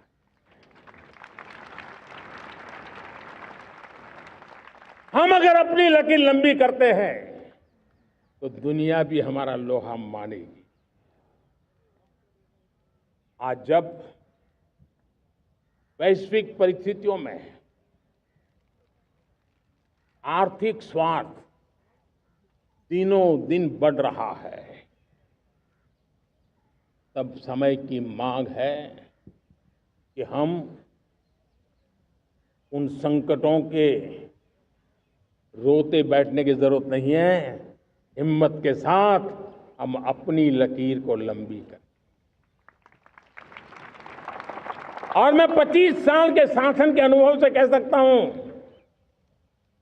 हम अगर अपनी लकीर लंबी करते हैं तो दुनिया भी हमारा लोहा मानेगी। आज जब वैश्विक परिस्थितियों में आर्थिक स्वार्थ दिनों दिन बढ़ रहा है, तब समय की मांग है कि हम उन संकटों के रोते बैठने की जरूरत नहीं है। हिम्मत के साथ हम अपनी लकीर को लंबी करें। और मैं 25 साल के शासन के अनुभव से कह सकता हूं,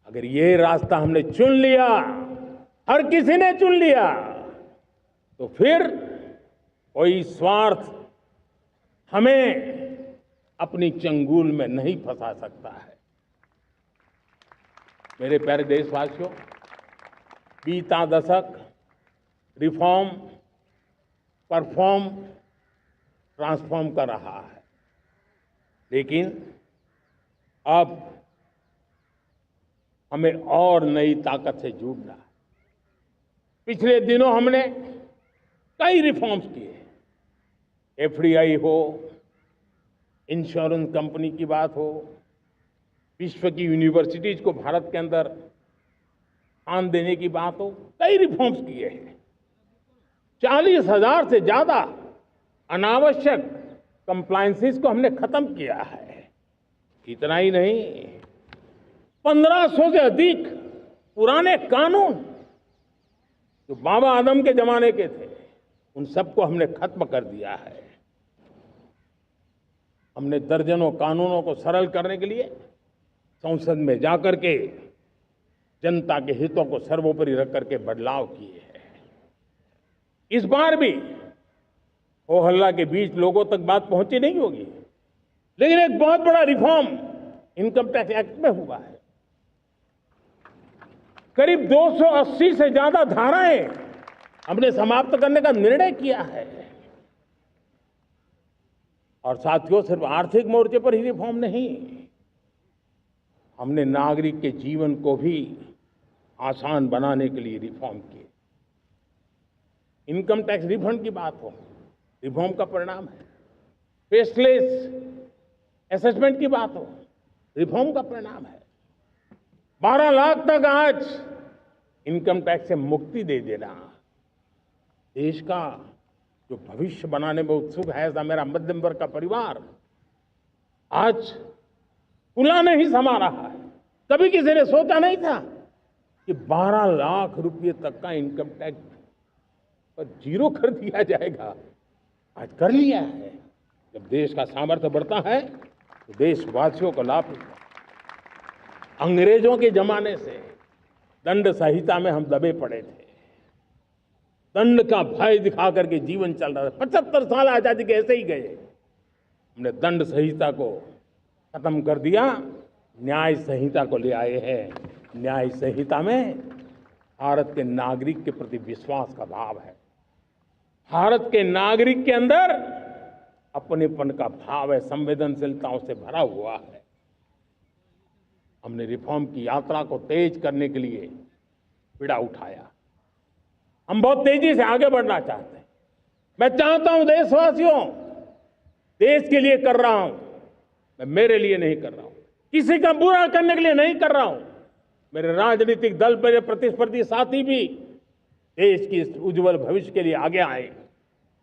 अगर ये रास्ता हमने चुन लिया, हर किसी ने चुन लिया, तो फिर कोई स्वार्थ हमें अपनी चंगुल में नहीं फंसा सकता है। मेरे प्यारे देशवासियों, बीता दशक रिफॉर्म, परफॉर्म, ट्रांसफॉर्म कर रहा है। लेकिन अब हमें और नई ताकत से जुड़ना है। पिछले दिनों हमने कई रिफॉर्म्स किए। एफडीआई हो, इंश्योरेंस कंपनी की बात हो, विश्व की यूनिवर्सिटीज को भारत के अंदर स्थान देने की बात हो, कई रिफॉर्म्स किए हैं। 40,000 से ज्यादा अनावश्यक कंप्लायंसेस को हमने खत्म किया है। इतना ही नहीं, 1500 से अधिक पुराने कानून जो बाबा आदम के जमाने के थे, उन सबको हमने खत्म कर दिया है। हमने दर्जनों कानूनों को सरल करने के लिए संसद में जाकर के जनता के हितों को सर्वोपरि रख करके बदलाव किए हैं। इस बार भी हो हल्ला के बीच लोगों तक बात पहुंची नहीं होगी, लेकिन एक बहुत बड़ा रिफॉर्म इनकम टैक्स एक्ट में हुआ है। करीब 280 से ज्यादा धाराएं हमने समाप्त करने का निर्णय किया है। और साथियों, सिर्फ आर्थिक मोर्चे पर ही रिफॉर्म नहीं, हमने नागरिक के जीवन को भी आसान बनाने के लिए रिफॉर्म किए। इनकम टैक्स रिफंड की बात हो, रिफॉर्म का परिणाम है। फेसलेस असेसमेंट की बात हो, रिफॉर्म का परिणाम है। 12 लाख तक आज इनकम टैक्स से मुक्ति दे देना, देश का जो भविष्य बनाने में उत्सुक है ऐसा मेरा मध्यम वर्ग का परिवार आज कुला नहीं समा रहा है। कभी किसी ने सोचा नहीं था कि 12 लाख रुपए तक का इनकम टैक्स पर जीरो कर दिया जाएगा। आज कर लिया है। जब देश का सामर्थ्य बढ़ता है तो देशवासियों को लाभ मिलता है। अंग्रेजों के जमाने से दंड संहिता में हम दबे पड़े थे। दंड का भय दिखा करके जीवन चल रहा था। 75 साल आजादी के ऐसे ही गए। हमने दंड संहिता को खत्म कर दिया, न्याय संहिता को ले आए हैं। न्याय संहिता में भारत के नागरिक के प्रति विश्वास का भाव है। भारत के नागरिक के अंदर अपनेपन का भाव है, संवेदनशीलताओं से भरा हुआ है। हमने रिफॉर्म की यात्रा को तेज करने के लिए बीड़ा उठाया। हम बहुत तेजी से आगे बढ़ना चाहते हैं। मैं चाहता हूं देशवासियों, देश के लिए कर रहा हूं, मैं मेरे लिए नहीं कर रहा हूं, किसी का बुरा करने के लिए नहीं कर रहा हूं। मेरे राजनीतिक दल, मेरे प्रतिस्पर्धी साथी भी देश की इस उज्जवल भविष्य के लिए आगे आए,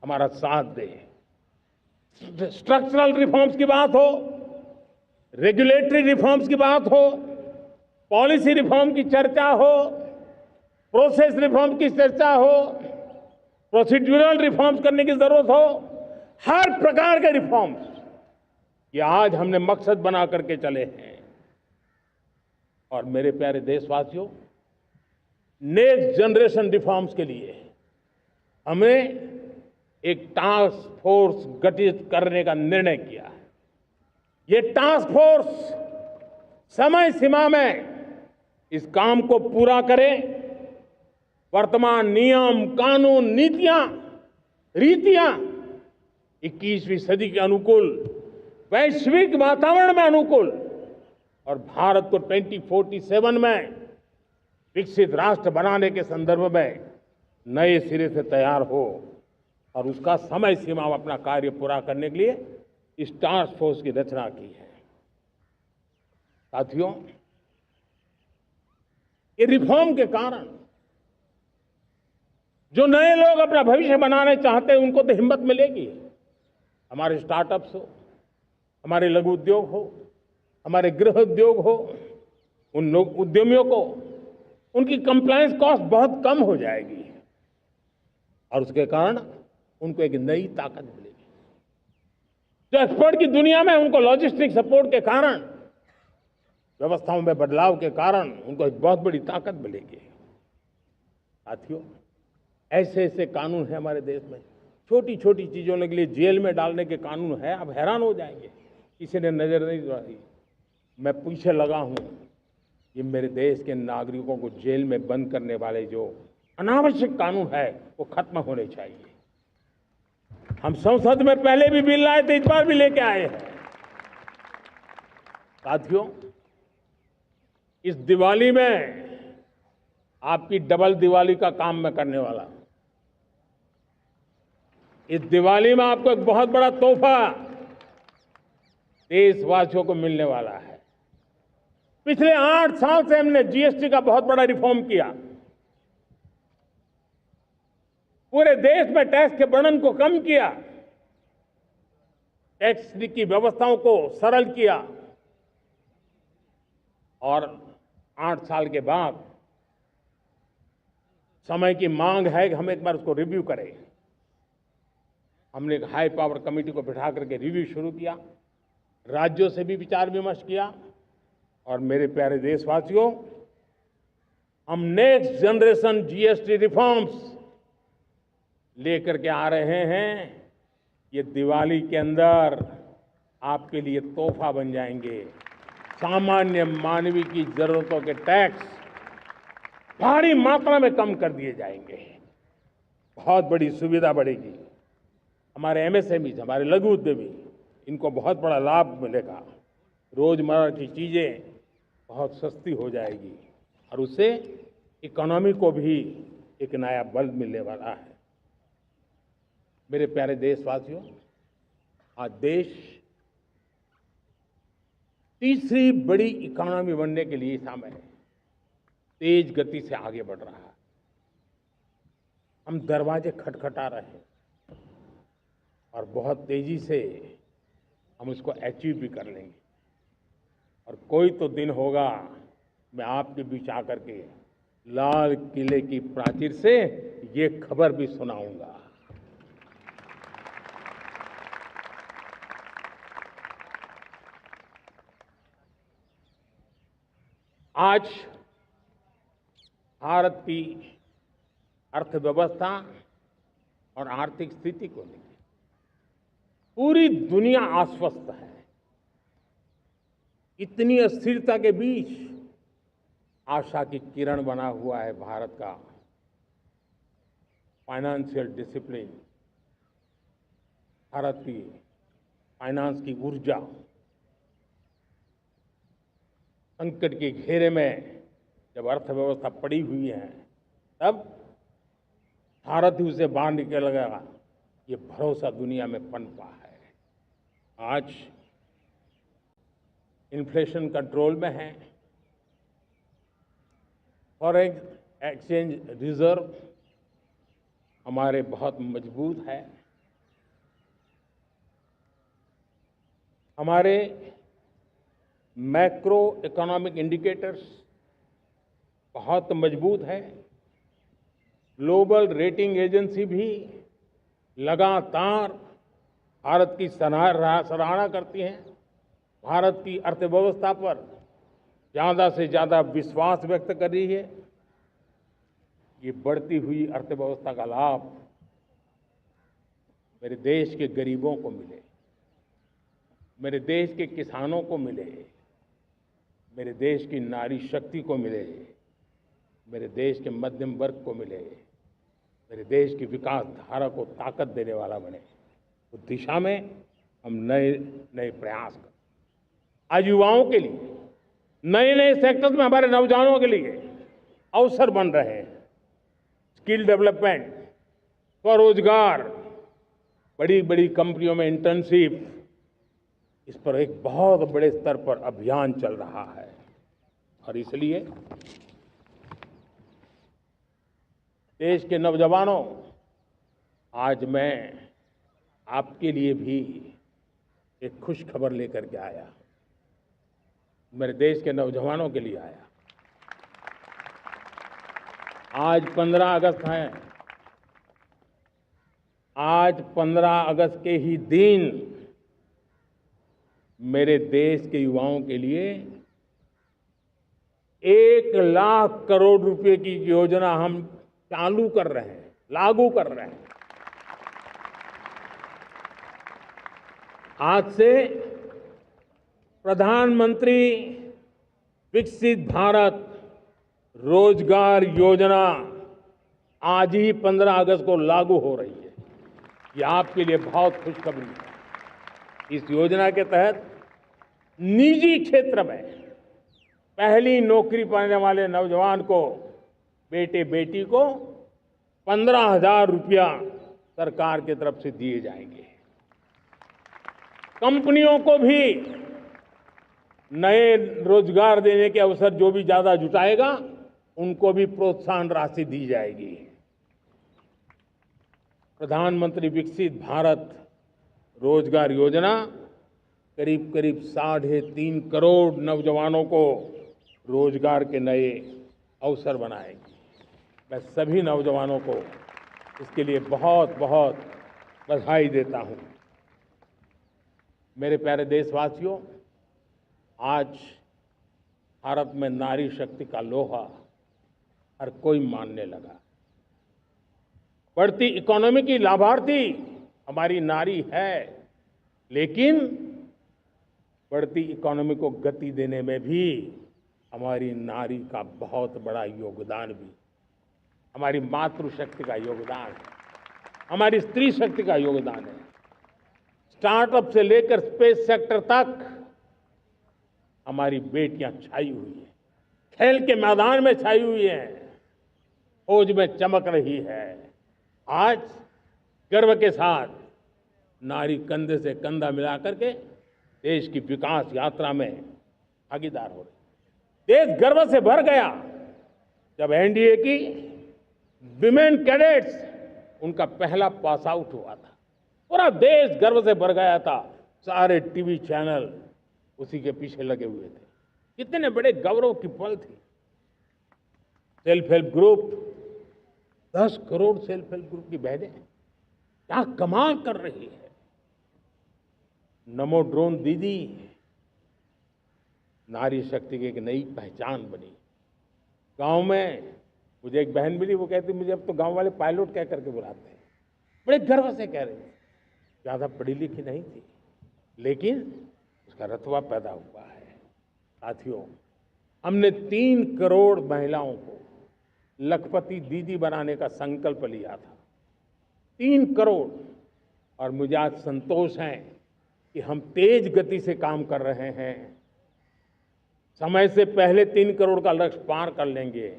हमारा साथ दें। स्ट्रक्चरल रिफॉर्म्स की बात हो, रेगुलेटरी रिफॉर्म्स की बात हो, पॉलिसी रिफॉर्म की चर्चा हो, प्रोसेस रिफॉर्म की चर्चा हो, प्रोसीड्यूरल रिफॉर्म्स करने की जरूरत हो, हर प्रकार के रिफॉर्म्स ये आज हमने मकसद बना करके चले हैं। और मेरे प्यारे देशवासियों, नेक्स्ट जनरेशन रिफॉर्म्स के लिए हमें एक टास्क फोर्स गठित करने का निर्णय किया है। ये टास्क फोर्स समय सीमा में इस काम को पूरा करे। वर्तमान नियम, कानून, नीतियां, रीतियां 21वीं सदी के अनुकूल, वैश्विक वातावरण में अनुकूल और भारत को 2047 में विकसित राष्ट्र बनाने के संदर्भ में नए सिरे से तैयार हो और उसका समय सीमा में अपना कार्य पूरा करने के लिए इस टास्क फोर्स की रचना की है। साथियों, ये रिफॉर्म के कारण जो नए लोग अपना भविष्य बनाने चाहते हैं उनको तो हिम्मत मिलेगी। हमारे स्टार्टअप्स हो, हमारे लघु उद्योग हो, हमारे गृह उद्योग हो, उन लोग उद्यमियों को उनकी कंप्लायंस कॉस्ट बहुत कम हो जाएगी और उसके कारण उनको एक नई ताकत मिलेगी। जो एक्सपोर्ट की दुनिया में उनको लॉजिस्टिक सपोर्ट के कारण, व्यवस्थाओं में बदलाव के कारण उनको एक बहुत बड़ी ताकत मिलेगी। साथियों, ऐसे ऐसे कानून है हमारे देश में, छोटी छोटी चीजों के लिए जेल में डालने के कानून है। आप हैरान हो जाएंगे, किसी ने नजर नहीं डाली। मैं पीछे लगा हूं, ये मेरे देश के नागरिकों को जेल में बंद करने वाले जो अनावश्यक कानून है वो खत्म होने चाहिए। हम संसद में पहले भी बिल लाए थे, इस बार भी लेके आए हैं। साथियों, इस दिवाली में आपकी डबल दिवाली का काम मैं करने वाला हूं। इस दिवाली में आपको एक बहुत बड़ा तोहफा देशवासियों को मिलने वाला है। पिछले 8 साल से हमने जीएसटी का बहुत बड़ा रिफॉर्म किया। पूरे देश में टैक्स के बर्डन को कम किया, टैक्स की व्यवस्थाओं को सरल किया और 8 साल के बाद समय की मांग है कि हम एक बार उसको रिव्यू करें। हमने एक हाई पावर कमेटी को बिठा करके रिव्यू शुरू किया, राज्यों से भी विचार विमर्श किया और मेरे प्यारे देशवासियों, हम नेक्स्ट जनरेशन जीएसटी रिफॉर्म्स लेकर के आ रहे हैं। ये दिवाली के अंदर आपके लिए तोहफा बन जाएंगे। सामान्य मानवीय की जरूरतों के टैक्स भारी मात्रा में कम कर दिए जाएंगे। बहुत बड़ी सुविधा बढ़ेगी। हमारे एमएसएमई, हमारे लघु उद्यमी, इनको बहुत बड़ा लाभ मिलेगा। रोजमर्रा की चीजें बहुत सस्ती हो जाएगी और उससे इकोनॉमी को भी एक नया बल मिलने वाला है। मेरे प्यारे देशवासियों, आज देश तीसरी बड़ी इकोनॉमी बनने के लिए समय तेज गति से आगे बढ़ रहा है। हम दरवाजे खटखटा रहे हैं और बहुत तेजी से हम उसको अचीव भी कर लेंगे। और कोई तो दिन होगा मैं आपके बीच आकर के लाल किले की प्राचीर से ये खबर भी सुनाऊंगा। आज भारत की अर्थव्यवस्था और आर्थिक स्थिति को लेकर पूरी दुनिया आश्वस्त है। इतनी अस्थिरता के बीच आशा की किरण बना हुआ है भारत का फाइनेंशियल डिसिप्लिन, भारत की फाइनेंस की ऊर्जा। संकट के घेरे में जब अर्थव्यवस्था पड़ी हुई है, तब भारत ही उसे बाहर निकलेगा, ये भरोसा दुनिया में पनपा है। आज इन्फ्लेशन कंट्रोल में है, फॉरेन एक्सचेंज रिजर्व हमारे बहुत मजबूत है, हमारे मैक्रो इकोनॉमिक इंडिकेटर्स बहुत मजबूत है। ग्लोबल रेटिंग एजेंसी भी लगातार भारत की सराहना करती हैं। भारत की अर्थव्यवस्था पर ज़्यादा से ज़्यादा विश्वास व्यक्त कर रही है। ये बढ़ती हुई अर्थव्यवस्था का लाभ मेरे देश के गरीबों को मिले, मेरे देश के किसानों को मिले, मेरे देश की नारी शक्ति को मिले, मेरे देश के मध्यम वर्ग को मिले, मेरे देश की विकास धारा को ताकत देने वाला बने। उस दिशा में हम नए नए प्रयास करें। आज युवाओं के लिए नए नए सेक्टर्स में हमारे नौजवानों के लिए अवसर बन रहे हैं। स्किल डेवलपमेंट, स्वरोजगार, बड़ी बड़ी कंपनियों में इंटर्नशिप, इस पर एक बहुत बड़े स्तर पर अभियान चल रहा है। और इसलिए देश के नौजवानों, आज मैं आपके लिए भी एक खुश खबर लेकर के आया। मेरे देश के नौजवानों के लिए आया। आज 15 अगस्त है। आज 15 अगस्त के ही दिन मेरे देश के युवाओं के लिए 1 लाख करोड़ रुपए की योजना हम चालू कर रहे हैं, लागू कर रहे हैं। आज से प्रधानमंत्री विकसित भारत रोजगार योजना आज ही 15 अगस्त को लागू हो रही है। ये आपके लिए बहुत खुशखबरी है। इस योजना के तहत निजी क्षेत्र में पहली नौकरी पाने वाले नौजवान को, बेटे बेटी को 15,000 रुपया सरकार की तरफ से दिए जाएंगे। कंपनियों को भी नए रोजगार देने के अवसर जो भी ज्यादा जुटाएगा, उनको भी प्रोत्साहन राशि दी जाएगी। प्रधानमंत्री विकसित भारत रोजगार योजना करीब करीब 3.5 करोड़ नौजवानों को रोजगार के नए अवसर बनाएगी। मैं सभी नौजवानों को इसके लिए बहुत बहुत बधाई देता हूं। मेरे प्यारे देशवासियों, आज भारत में नारी शक्ति का लोहा हर कोई मानने लगा। बढ़ती इकोनॉमी की लाभार्थी हमारी नारी है, लेकिन बढ़ती इकोनॉमी को गति देने में भी हमारी नारी का बहुत बड़ा योगदान भी, हमारी मातृशक्ति का योगदान है, हमारी स्त्री शक्ति का योगदान है। स्टार्टअप से लेकर स्पेस सेक्टर तक हमारी बेटियां छाई हुई हैं, खेल के मैदान में छाई हुई हैं, फौज में चमक रही है। आज गर्व के साथ नारी कंधे से कंधा मिला करके देश की विकास यात्रा में भागीदार हो रही। देश गर्व से भर गया जब एनडीए की विमेन कैडेट्स उनका पहला पास आउट हुआ था। पूरा देश गर्व से भर गया था। सारे टीवी चैनल उसी के पीछे लगे हुए थे। कितने बड़े गौरव की पल थी। Self help group, 10 crore self help group की बहनें क्या कमाल कर रही है। नमो ड्रोन दीदी नारी शक्ति की एक नई पहचान बनी। गांव में मुझे एक बहन मिली, वो कहती मुझे अब तो गांव वाले पायलट कह करके बुलाते हैं। बड़े गर्व से कह रही, ज्यादा पढ़ी लिखी नहीं थी, लेकिन उसका रतबा पैदा हुआ है। साथियों, हमने 3 करोड़ महिलाओं को लखपति दीदी बनाने का संकल्प लिया था। 3 करोड़। और मुझे आज संतोष है कि हम तेज गति से काम कर रहे हैं। समय से पहले 3 करोड़ का लक्ष्य पार कर लेंगे।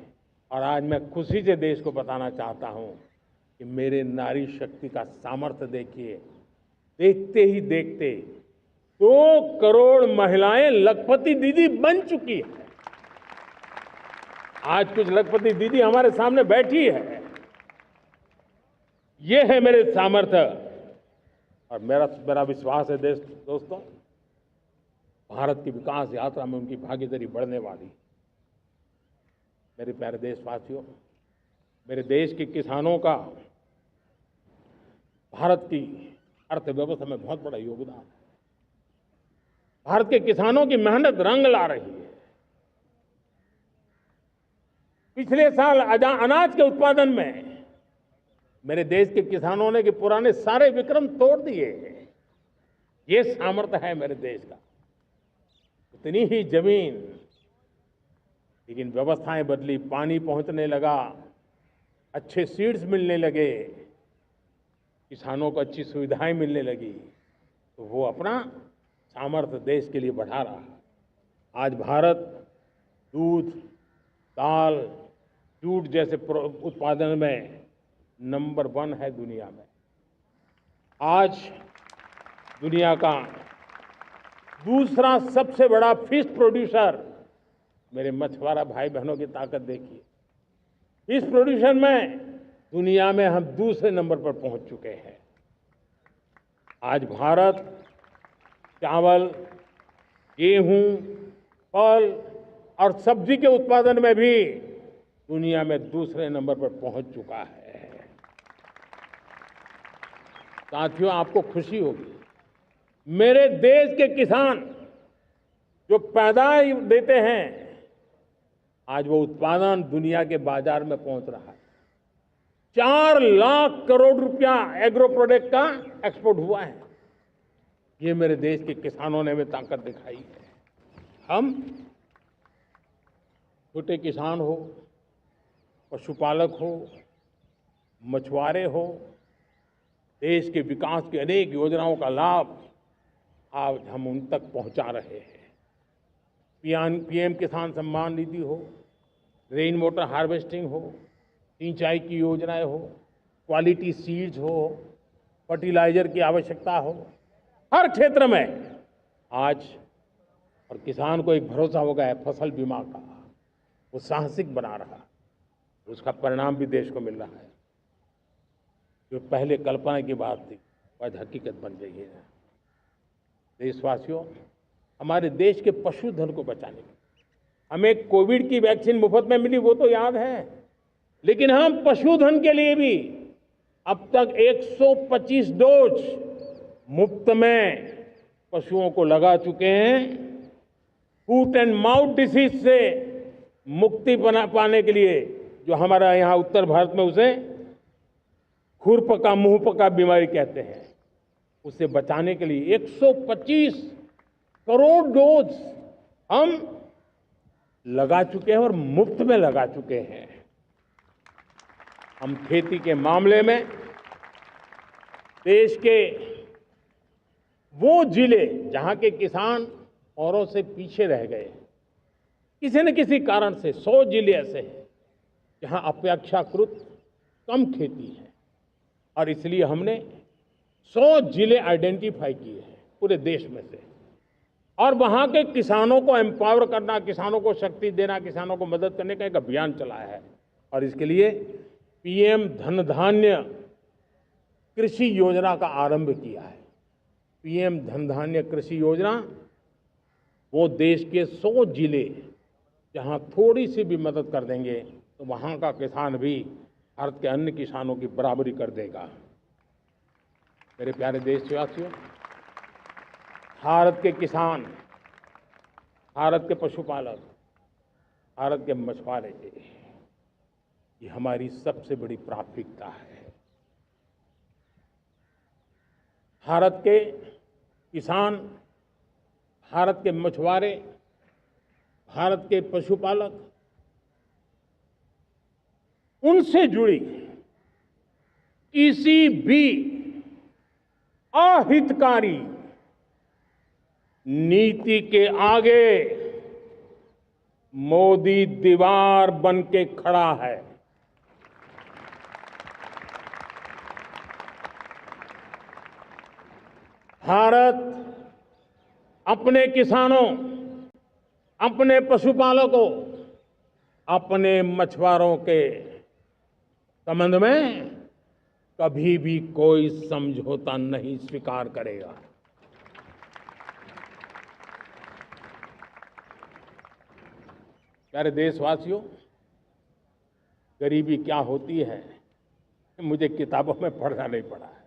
और आज मैं खुशी से देश को बताना चाहता हूं कि मेरे नारी शक्ति का सामर्थ्य देखिए। देखते ही देखते 2 करोड़ महिलाएं लखपति दीदी बन चुकी है। आज कुछ लखपति दीदी हमारे सामने बैठी है। ये है मेरे सामर्थ्य। और मेरा विश्वास है दोस्तों, भारत की विकास यात्रा में उनकी भागीदारी बढ़ने वाली। मेरे प्यारे देशवासियों, मेरे देश के किसानों का भारत की अर्थव्यवस्था में बहुत बड़ा योगदान है। भारत के किसानों की मेहनत रंग ला रही है। पिछले साल अनाज के उत्पादन में मेरे देश के किसानों ने के पुराने सारे विक्रम तोड़ दिए। ये सामर्थ्य है मेरे देश का। इतनी ही जमीन, लेकिन व्यवस्थाएं बदली, पानी पहुंचने लगा, अच्छे सीड्स मिलने लगे, किसानों को अच्छी सुविधाएं मिलने लगी, तो वो अपना सामर्थ्य देश के लिए बढ़ा रहा है। आज भारत दूध, दाल, जूट जैसे उत्पादन में नंबर 1 है दुनिया में। आज दुनिया का दूसरा सबसे बड़ा फिश प्रोड्यूसर। मेरे मछुआरा भाई बहनों की ताकत देखिए। फिश प्रोड्यूशन में दुनिया में हम दूसरे नंबर पर पहुंच चुके हैं। आज भारत चावल, गेहूं, फल और सब्जी के उत्पादन में भी दुनिया में दूसरे नंबर पर पहुंच चुका है। साथियों, आपको खुशी होगी, मेरे देश के किसान जो पैदावार देते हैं, आज वो उत्पादन दुनिया के बाजार में पहुंच रहा है। 4 लाख करोड़ रुपया एग्रो प्रोडक्ट का एक्सपोर्ट हुआ है। ये मेरे देश के किसानों ने हमें ताकत दिखाई है। हम छोटे किसान हो, पशुपालक हो, मछुआरे हो, देश के विकास की अनेक योजनाओं का लाभ आज हम उन तक पहुंचा रहे हैं। पीएम किसान सम्मान निधि हो, रेन वाटर हार्वेस्टिंग हो, सिंचाई की योजनाएं हो, क्वालिटी सीड्स हो, फर्टिलाइजर की आवश्यकता हो, हर क्षेत्र में आज और किसान को एक भरोसा हो गया है फसल बीमा का। वो साहसिक बना रहा, उसका परिणाम भी देश को मिल रहा है। जो पहले कल्पना की बात थी आज हकीकत बन गई है। देशवासियों, हमारे देश के पशुधन को बचाने के हमें कोविड की वैक्सीन मुफ्त में मिली, वो तो याद है, लेकिन हम पशुधन के लिए भी अब तक 125 डोज मुफ्त में पशुओं को लगा चुके हैं। फूट एंड माउथ डिसीज से मुक्ति पाने के लिए, जो हमारा यहाँ उत्तर भारत में उसे खुरपका मुंहपका बीमारी कहते हैं, उसे बचाने के लिए 125 करोड़ डोज हम लगा चुके हैं और मुफ्त में लगा चुके हैं। हम खेती के मामले में देश के वो जिले जहां के किसान औरों से पीछे रह गए, किसी न किसी कारण से 100 जिले ऐसे हैं जहां अपेक्षाकृत कम खेती है, और इसलिए हमने 100 जिले आइडेंटिफाई किए हैं पूरे देश में से, और वहां के किसानों को एम्पावर करना, किसानों को शक्ति देना, किसानों को मदद करने का एक अभियान चलाया है। और इसके लिए पीएम धन धान्य कृषि योजना का आरंभ किया है। पीएम धन धान्य कृषि योजना वो देश के 100 जिले जहां थोड़ी सी भी मदद कर देंगे तो वहां का किसान भी भारत के अन्य किसानों की बराबरी कर देगा। मेरे प्यारे देशवासियों, भारत के किसान, भारत के पशुपालक, भारत के मछुआरे, ये हमारी सबसे बड़ी प्राथमिकता है। भारत के किसान, भारत के मछुआरे, भारत के पशुपालक, उनसे जुड़ी किसी भी अहितकारी नीति के आगे मोदी दीवार बन के खड़ा है। भारत अपने किसानों, अपने पशुपालकों, अपने मछुआरों के संबंध में कभी भी कोई समझौता नहीं स्वीकार करेगा। प्यारे देशवासियों, गरीबी क्या होती है मुझे किताबों में पढ़ना नहीं पड़ा है,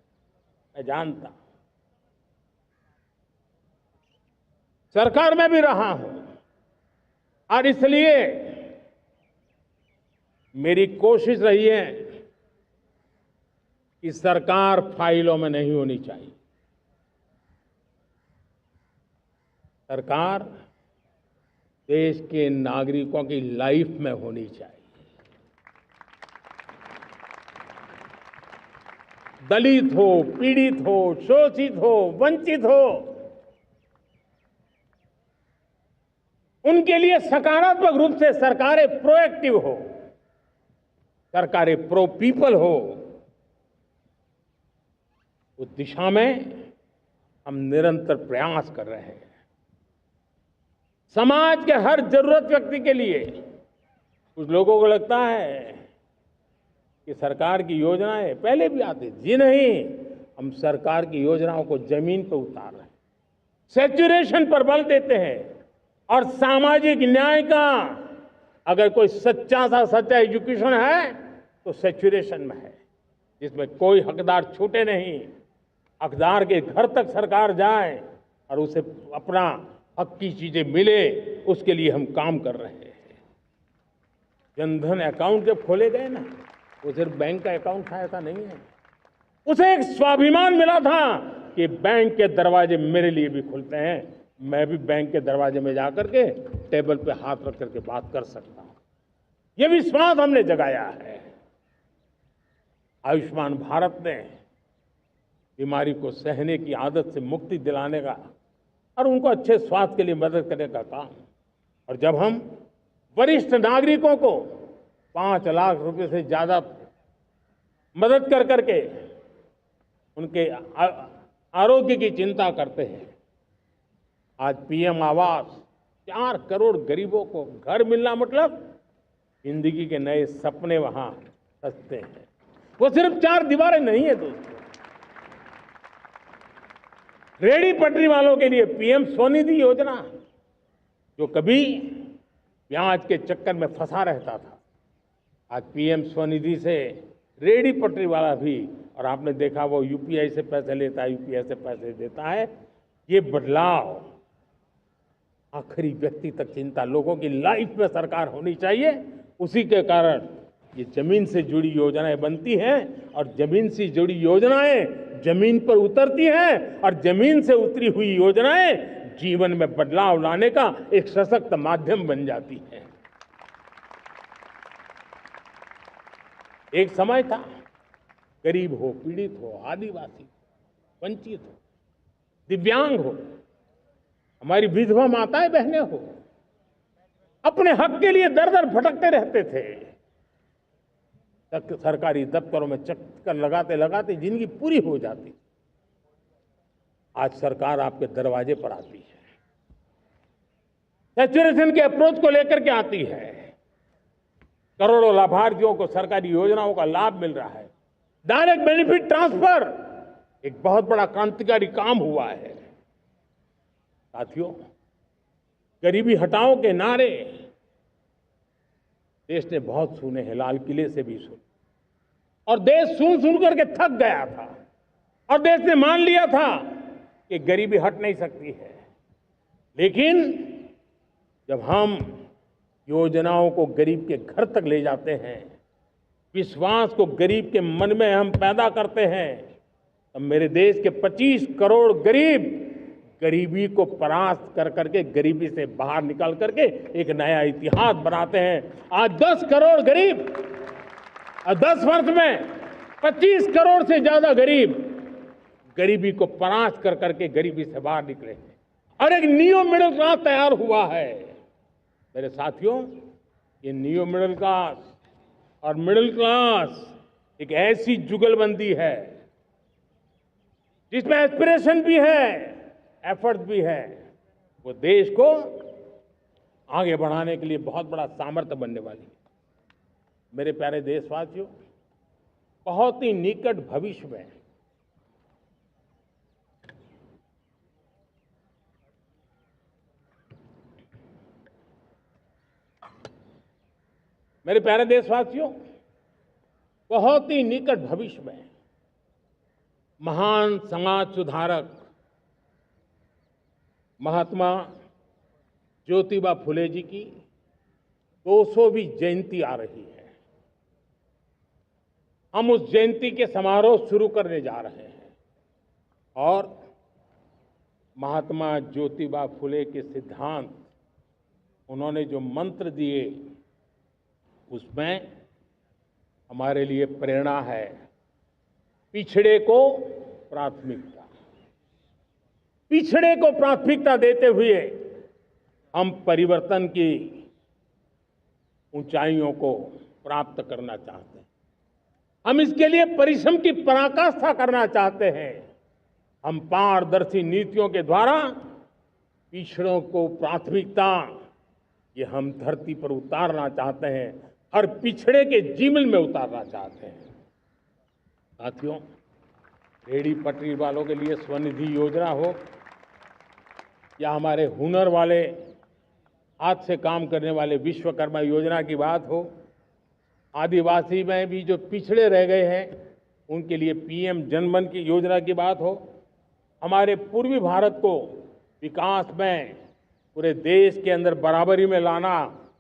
मैं जानता, सरकार में भी रहा हूं, और इसलिए मेरी कोशिश रही है कि सरकार फाइलों में नहीं होनी चाहिए। सरकार देश के नागरिकों की लाइफ में होनी चाहिए। दलित हो, पीड़ित हो, शोषित हो, वंचित हो, उनके लिए सकारात्मक रूप से सरकारें प्रोएक्टिव हो, सरकारें प्रो पीपल हो, उस दिशा में हम निरंतर प्रयास कर रहे हैं। समाज के हर जरूरत व्यक्ति के लिए, कुछ लोगों को लगता है कि सरकार की योजनाएं पहले भी आती थी, जी नहीं, हम सरकार की योजनाओं को जमीन पर उतार रहे हैं, सैचुरेशन पर बल देते हैं, और सामाजिक न्याय का अगर कोई सच्चा एजुकेशन है तो सैचुरेशन में है, जिसमें कोई हकदार छूटे नहीं, हकदार के घर तक सरकार जाए और उसे अपना हक की चीजें मिले, उसके लिए हम काम कर रहे हैं। जनधन अकाउंट जब खोले गए ना, वो सिर्फ बैंक का अकाउंट था ऐसा नहीं है, उसे एक स्वाभिमान मिला था कि बैंक के दरवाजे मेरे लिए भी खुलते हैं, मैं भी बैंक के दरवाजे में जाकर के टेबल पे हाथ रख करके बात कर सकता हूं। ये विश्वास हमने जगाया है। आयुष्मान भारत ने बीमारी को सहने की आदत से मुक्ति दिलाने का और उनको अच्छे स्वास्थ्य के लिए मदद करने का काम और जब हम वरिष्ठ नागरिकों को 5 लाख रुपए से ज्यादा मदद कर करके उनके आरोग्य की चिंता करते हैं। आज पीएम आवास 4 करोड़ गरीबों को घर मिलना मतलब जिंदगी के नए सपने वहां सजते हैं। वो सिर्फ 4 दीवारें नहीं है दोस्तों। रेहड़ी पटरी वालों के लिए पीएम स्वनिधि योजना, जो कभी ब्याज के चक्कर में फंसा रहता था, आज पीएम स्वनिधि से रेहड़ी पटरी वाला भी, और आपने देखा वो यूपीआई से पैसे लेता है, यूपीआई से पैसे देता है। ये बदलाव आखिरी व्यक्ति तक चिंता लोगों की लाइफ में सरकार होनी चाहिए। उसी के कारण ये जमीन से जुड़ी योजनाएं बनती हैं और जमीन से जुड़ी योजनाएं जमीन पर उतरती हैं और जमीन से उतरी हुई योजनाएं जीवन में बदलाव लाने का एक सशक्त माध्यम बन जाती हैं। एक समय था गरीब हो, पीड़ित हो, आदिवासी, वंचित हो, दिव्यांग हो, हमारी विधवा माताएं बहनें हो, अपने हक के लिए दर दर भटकते रहते थे। सरकारी दफ्तरों में चक्कर लगाते लगाते जिंदगी पूरी हो जाती। आज सरकार आपके दरवाजे पर आती है, सैचुरेशन के अप्रोच को लेकर के आती है। करोड़ों लाभार्थियों को सरकारी योजनाओं का लाभ मिल रहा है। डायरेक्ट बेनिफिट ट्रांसफर एक बहुत बड़ा क्रांतिकारी काम हुआ है। साथियों, गरीबी हटाओ के नारे देश ने बहुत सुने हैं, लाल किले से भी सुने, और देश सुन सुन करके थक गया था और देश ने मान लिया था कि गरीबी हट नहीं सकती है। लेकिन जब हम योजनाओं को गरीब के घर तक ले जाते हैं, विश्वास को गरीब के मन में हम पैदा करते हैं, तब मेरे देश के 25 करोड़ गरीब गरीबी को परास्त कर करके, गरीबी से बाहर निकल करके एक नया इतिहास बनाते हैं। आज 10 करोड़ गरीब और 10 वर्ष में 25 करोड़ से ज्यादा गरीब गरीबी को परास्त कर करके गरीबी से बाहर निकले हैं और एक न्यू मिडिल क्लास तैयार हुआ है। मेरे साथियों, ये न्यू मिडिल क्लास और मिडिल क्लास एक ऐसी जुगलबंदी है जिसमें एस्पिरेशन भी है, एफर्ट भी है। वो देश को आगे बढ़ाने के लिए बहुत बड़ा सामर्थ्य बनने वाली है। मेरे प्यारे देशवासियों, बहुत ही निकट भविष्य में मेरे प्यारे देशवासियों, बहुत ही निकट भविष्य में महान समाज सुधारक महात्मा ज्योतिबा फुले जी की 200वीं जयंती आ रही है। हम उस जयंती के समारोह शुरू करने जा रहे हैं और महात्मा ज्योतिबा फुले के सिद्धांत, उन्होंने जो मंत्र दिए, उसमें हमारे लिए प्रेरणा है। पिछड़े को प्राथमिकता, पिछड़े को प्राथमिकता देते हुए हम परिवर्तन की ऊंचाइयों को प्राप्त करना चाहते हैं। हम इसके लिए परिश्रम की पराकाष्ठा करना चाहते हैं। हम पारदर्शी नीतियों के द्वारा पिछड़ों को प्राथमिकता, ये हम धरती पर उतारना चाहते हैं, हर पिछड़े के जीवन में उतारना चाहते हैं। साथियों, रेहड़ी पटरी वालों के लिए स्वनिधि योजना हो या हमारे हुनर वाले, हाथ से काम करने वाले विश्वकर्मा योजना की बात हो, आदिवासी में भी जो पिछड़े रह गए हैं उनके लिए पीएम जनधन की योजना की बात हो, हमारे पूर्वी भारत को विकास में पूरे देश के अंदर बराबरी में लाना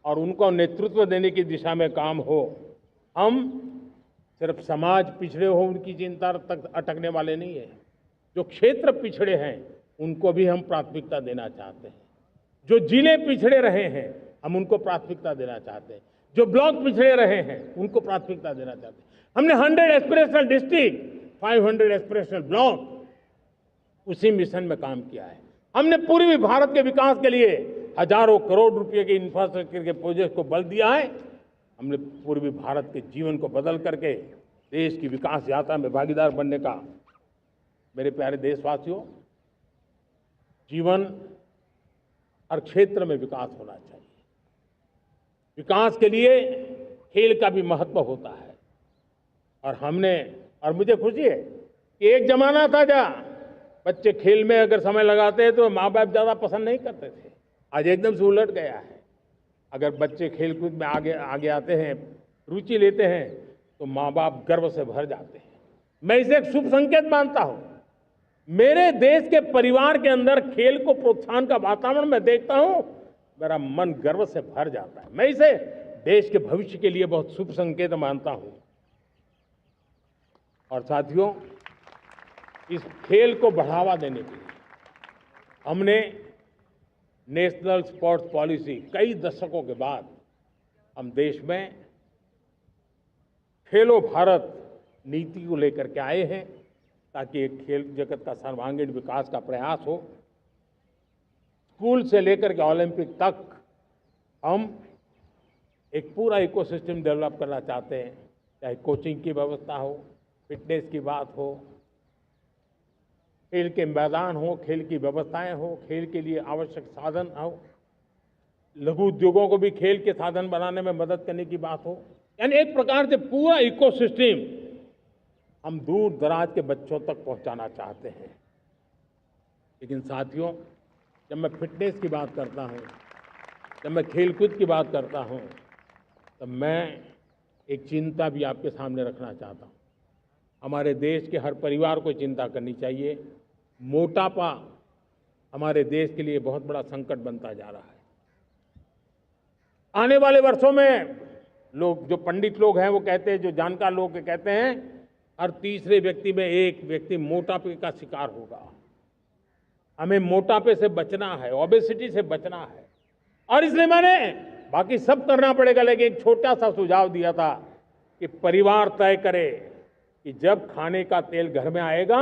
और उनको नेतृत्व देने की दिशा में काम हो। हम सिर्फ समाज पिछड़े हो उनकी चिंता तक अटकने वाले नहीं है। जो क्षेत्र पिछड़े हैं उनको भी हम प्राथमिकता देना चाहते हैं। जो जिले पिछड़े रहे हैं हम उनको प्राथमिकता देना चाहते हैं। जो ब्लॉक पिछड़े रहे हैं उनको प्राथमिकता देना चाहते हैं। हमने 100 एस्पिरेशनल डिस्ट्रिक्ट, 500 एस्पिरेशनल ब्लॉक, उसी मिशन में काम किया है। हमने पूर्वी भारत के विकास के लिए हजारों करोड़ रुपए के इंफ्रास्ट्रक्चर के प्रोजेक्ट को बल दिया है। हमने पूर्वी भारत के जीवन को बदल करके देश की विकास यात्रा में भागीदार बनने का। मेरे प्यारे देशवासियों, जीवन हर क्षेत्र में विकास होना चाहिए। विकास के लिए खेल का भी महत्व होता है। और मुझे खुशी है कि एक जमाना था जहाँ बच्चे खेल में अगर समय लगाते हैं तो माँ बाप ज़्यादा पसंद नहीं करते थे। आज एकदम से उलट गया है। अगर बच्चे खेलकूद में आगे आते हैं, रुचि लेते हैं, तो माँ बाप गर्व से भर जाते हैं। मैं इसे एक शुभ संकेत मानता हूँ। मेरे देश के परिवार के अंदर खेल को प्रोत्साहन का वातावरण मैं देखता हूँ, मेरा मन गर्व से भर जाता है। मैं इसे देश के भविष्य के लिए बहुत शुभ संकेत मानता हूँ। और साथियों, इस खेल को बढ़ावा देने के लिए हमने नेशनल स्पोर्ट्स पॉलिसी, कई दशकों के बाद हम देश में खेलो भारत नीति को लेकर के आए हैं, ताकि एक खेल जगत का सर्वांगीण विकास का प्रयास हो। स्कूल से लेकर के ओलंपिक तक हम एक पूरा इकोसिस्टम डेवलप करना चाहते हैं। चाहे कोचिंग की व्यवस्था हो, फिटनेस की बात हो, खेल के मैदान हो, खेल की व्यवस्थाएं हो, खेल के लिए आवश्यक साधन हो, लघु उद्योगों को भी खेल के साधन बनाने में मदद करने की बात हो। यानी एक प्रकार से पूरा इकोसिस्टम हम दूर दराज के बच्चों तक पहुंचाना चाहते हैं। लेकिन साथियों, जब मैं फिटनेस की बात करता हूं, जब मैं खेलकूद की बात करता हूं, तो मैं एक चिंता भी आपके सामने रखना चाहता हूं। हमारे देश के हर परिवार को चिंता करनी चाहिए। मोटापा हमारे देश के लिए बहुत बड़ा संकट बनता जा रहा है। आने वाले वर्षों में लोग, जो पंडित लोग हैं वो कहते हैं, जो जानकार लोग कहते हैं, हर तीसरे व्यक्ति में एक व्यक्ति मोटापे का शिकार होगा। हमें मोटापे से बचना है, ओबेसिटी से बचना है। और इसलिए मैंने बाकी सब करना पड़ेगा, लेकिन एक छोटा सा सुझाव दिया था कि परिवार तय करे कि जब खाने का तेल घर में आएगा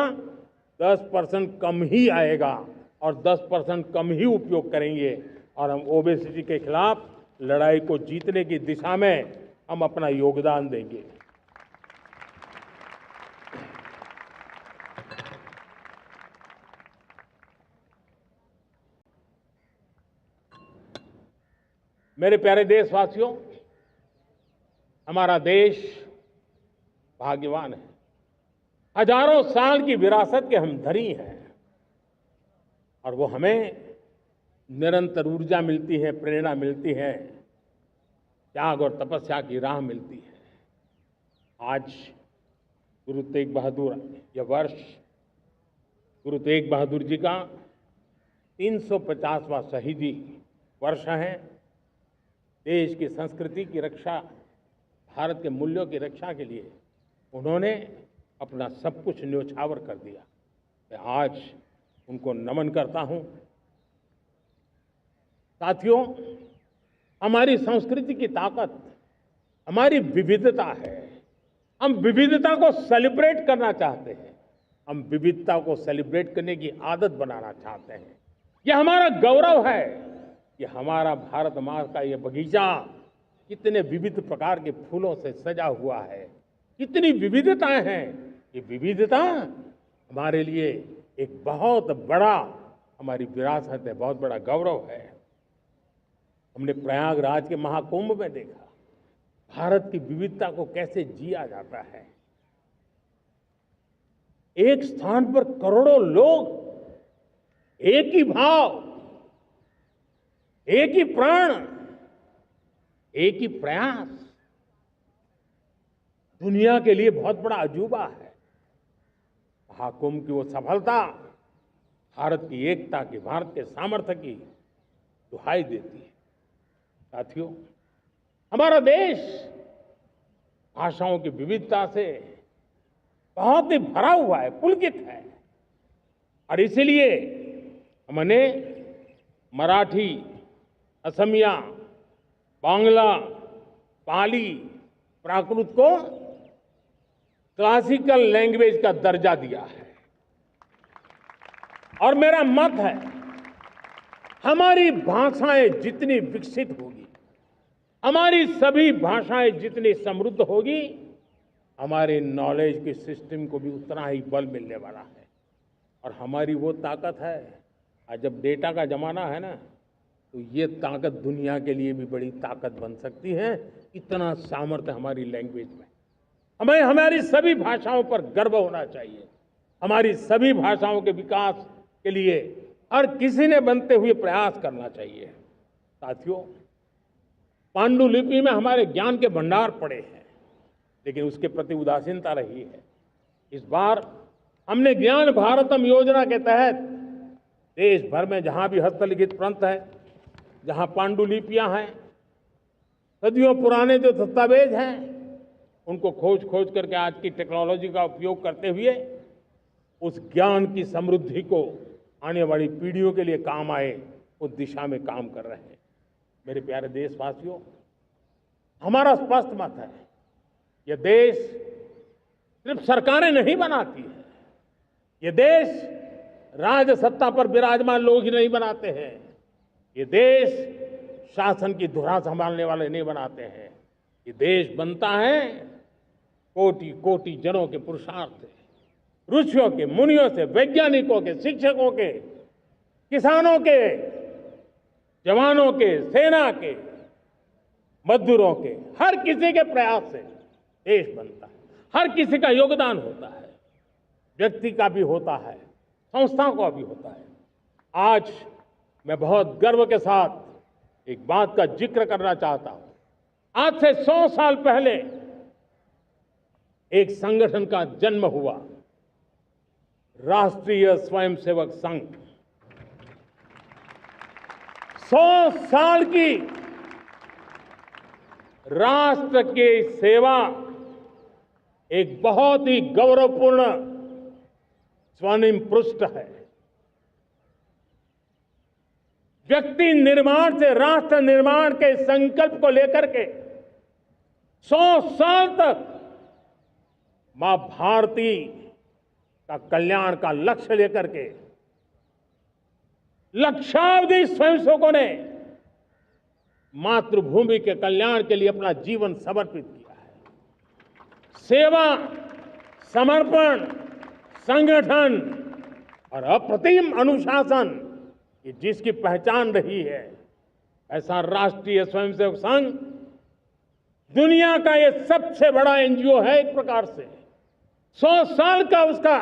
10% कम ही आएगा और 10% कम ही उपयोग करेंगे, और हम ओबेसिटी के खिलाफ लड़ाई को जीतने की दिशा में हम अपना योगदान देंगे। मेरे प्यारे देशवासियों, हमारा देश भाग्यवान है। हजारों साल की विरासत के हम धनी हैं, और वो हमें निरंतर ऊर्जा मिलती है, प्रेरणा मिलती है, त्याग और तपस्या की राह मिलती है। आज गुरु तेग बहादुर, यह वर्ष गुरु तेग बहादुर जी का 350वां शहीदी वर्ष है। देश की संस्कृति की रक्षा, भारत के मूल्यों की रक्षा के लिए उन्होंने अपना सब कुछ न्योछावर कर दिया। मैं आज उनको नमन करता हूं। साथियों, हमारी संस्कृति की ताकत हमारी विविधता है। हम विविधता को सेलिब्रेट करना चाहते हैं। हम विविधता को सेलिब्रेट करने की आदत बनाना चाहते हैं। यह हमारा गौरव है। यह हमारा भारत माँ का यह बगीचा कितने विविध प्रकार के फूलों से सजा हुआ है, कितनी विविधताएं हैं। ये विविधता हमारे लिए एक बहुत बड़ा, हमारी विरासत है, बहुत बड़ा गौरव है। हमने प्रयागराज के महाकुंभ में देखा भारत की विविधता को कैसे जिया जाता है। एक स्थान पर करोड़ों लोग, एक ही भाव, एक ही प्राण, एक ही प्रयास, दुनिया के लिए बहुत बड़ा अजूबा है। महाकुंभ की वो सफलता भारत की एकता की, भारत के सामर्थ्य की दुहाई देती है। साथियों, हमारा देश भाषाओं की विविधता से बहुत ही भरा हुआ है, पुलकित है। और इसीलिए हमने मराठी, असमिया, बांग्ला, पाली, प्राकृत को क्लासिकल लैंग्वेज का दर्जा दिया है। और मेरा मत है हमारी भाषाएं जितनी विकसित होगी, हमारी सभी भाषाएं जितनी समृद्ध होगी, हमारे नॉलेज के सिस्टम को भी उतना ही बल मिलने वाला है। और हमारी वो ताकत है, आज जब डेटा का जमाना है ना, तो ये ताकत दुनिया के लिए भी बड़ी ताकत बन सकती है। इतना सामर्थ्य हमारी लैंग्वेज में। हमें हमारी सभी भाषाओं पर गर्व होना चाहिए। हमारी सभी भाषाओं के विकास के लिए हर किसी ने बनते हुए प्रयास करना चाहिए। साथियों, पांडुलिपि में हमारे ज्ञान के भंडार पड़े हैं, लेकिन उसके प्रति उदासीनता रही है। इस बार हमने ज्ञान भारतम योजना के तहत देश भर में जहां भी हस्तलिखित ग्रंथ है, जहां पांडुलिपियां हैं, सदियों पुराने जो दस्तावेज हैं, उनको खोज खोज करके आज की टेक्नोलॉजी का उपयोग करते हुए उस ज्ञान की समृद्धि को आने वाली पीढ़ियों के लिए काम आए, उस दिशा में काम कर रहे हैं। मेरे प्यारे देशवासियों, हमारा स्पष्ट मत है, यह देश सिर्फ सरकारें नहीं बनाती है, ये देश राज सत्ता पर विराजमान लोग ही नहीं बनाते हैं, ये देश शासन की धुरा संभालने वाले नहीं बनाते हैं। ये देश बनता है कोटि कोटि जनों के पुरुषार्थ से, ऋषियों के, मुनियों से, वैज्ञानिकों के, शिक्षकों के, किसानों के, जवानों के, सेना के, मजदूरों के, हर किसी के प्रयास से देश बनता है। हर किसी का योगदान होता है, व्यक्ति का भी होता है, संस्थाओं का भी होता है। आज मैं बहुत गर्व के साथ एक बात का जिक्र करना चाहता हूं। आज से 100 साल पहले एक संगठन का जन्म हुआ, राष्ट्रीय स्वयंसेवक संघ। 100 साल की राष्ट्र की सेवा एक बहुत ही गौरवपूर्ण स्वर्णिम पृष्ठ है। व्यक्ति निर्माण से राष्ट्र निर्माण के संकल्प को लेकर के 100 साल तक मां भारती का कल्याण का लक्ष्य लेकर के लक्षावधि स्वयंसेवकों ने मातृभूमि के कल्याण के लिए अपना जीवन समर्पित किया है। सेवा, समर्पण, संगठन और अप्रतिम अनुशासन, ये जिसकी पहचान रही है, ऐसा राष्ट्रीय स्वयंसेवक संघ दुनिया का ये सबसे बड़ा एनजीओ है। एक प्रकार से 100 साल का उसका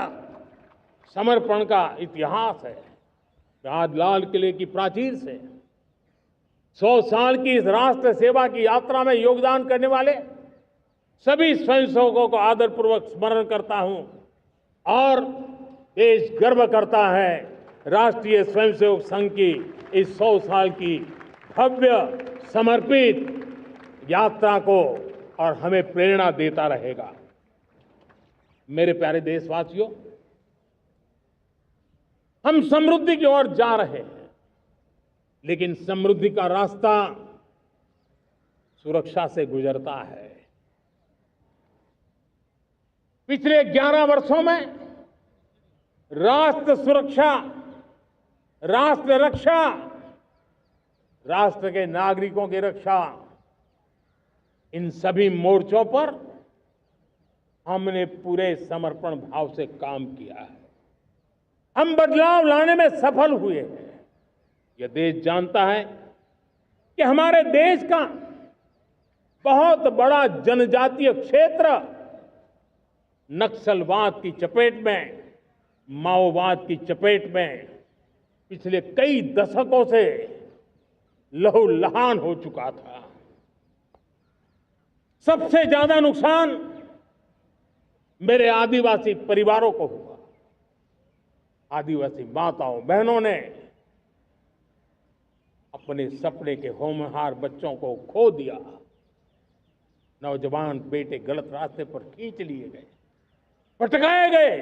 समर्पण का इतिहास है। आज लाल किले की प्राचीर से 100 साल की इस राष्ट्र सेवा की यात्रा में योगदान करने वाले सभी स्वयंसेवकों को आदरपूर्वक स्मरण करता हूं और देश गर्व करता है राष्ट्रीय स्वयंसेवक संघ की इस 100 साल की भव्य समर्पित यात्रा को, और हमें प्रेरणा देता रहेगा। मेरे प्यारे देशवासियों, हम समृद्धि की ओर जा रहे हैं, लेकिन समृद्धि का रास्ता सुरक्षा से गुजरता है। पिछले 11 वर्षों में राष्ट्र सुरक्षा, राष्ट्र रक्षा, राष्ट्र के नागरिकों की रक्षा, इन सभी मोर्चों पर हमने पूरे समर्पण भाव से काम किया है। हम बदलाव लाने में सफल हुए हैं। यह देश जानता है कि हमारे देश का बहुत बड़ा जनजातीय क्षेत्र नक्सलवाद की चपेट में, माओवाद की चपेट में पिछले कई दशकों से लहूलुहान हो चुका था। सबसे ज्यादा नुकसान मेरे आदिवासी परिवारों को हुआ। आदिवासी माताओं बहनों ने अपने सपने के होनहार बच्चों को खो दिया। नौजवान बेटे गलत रास्ते पर खींच लिए गए, भटकाए गए,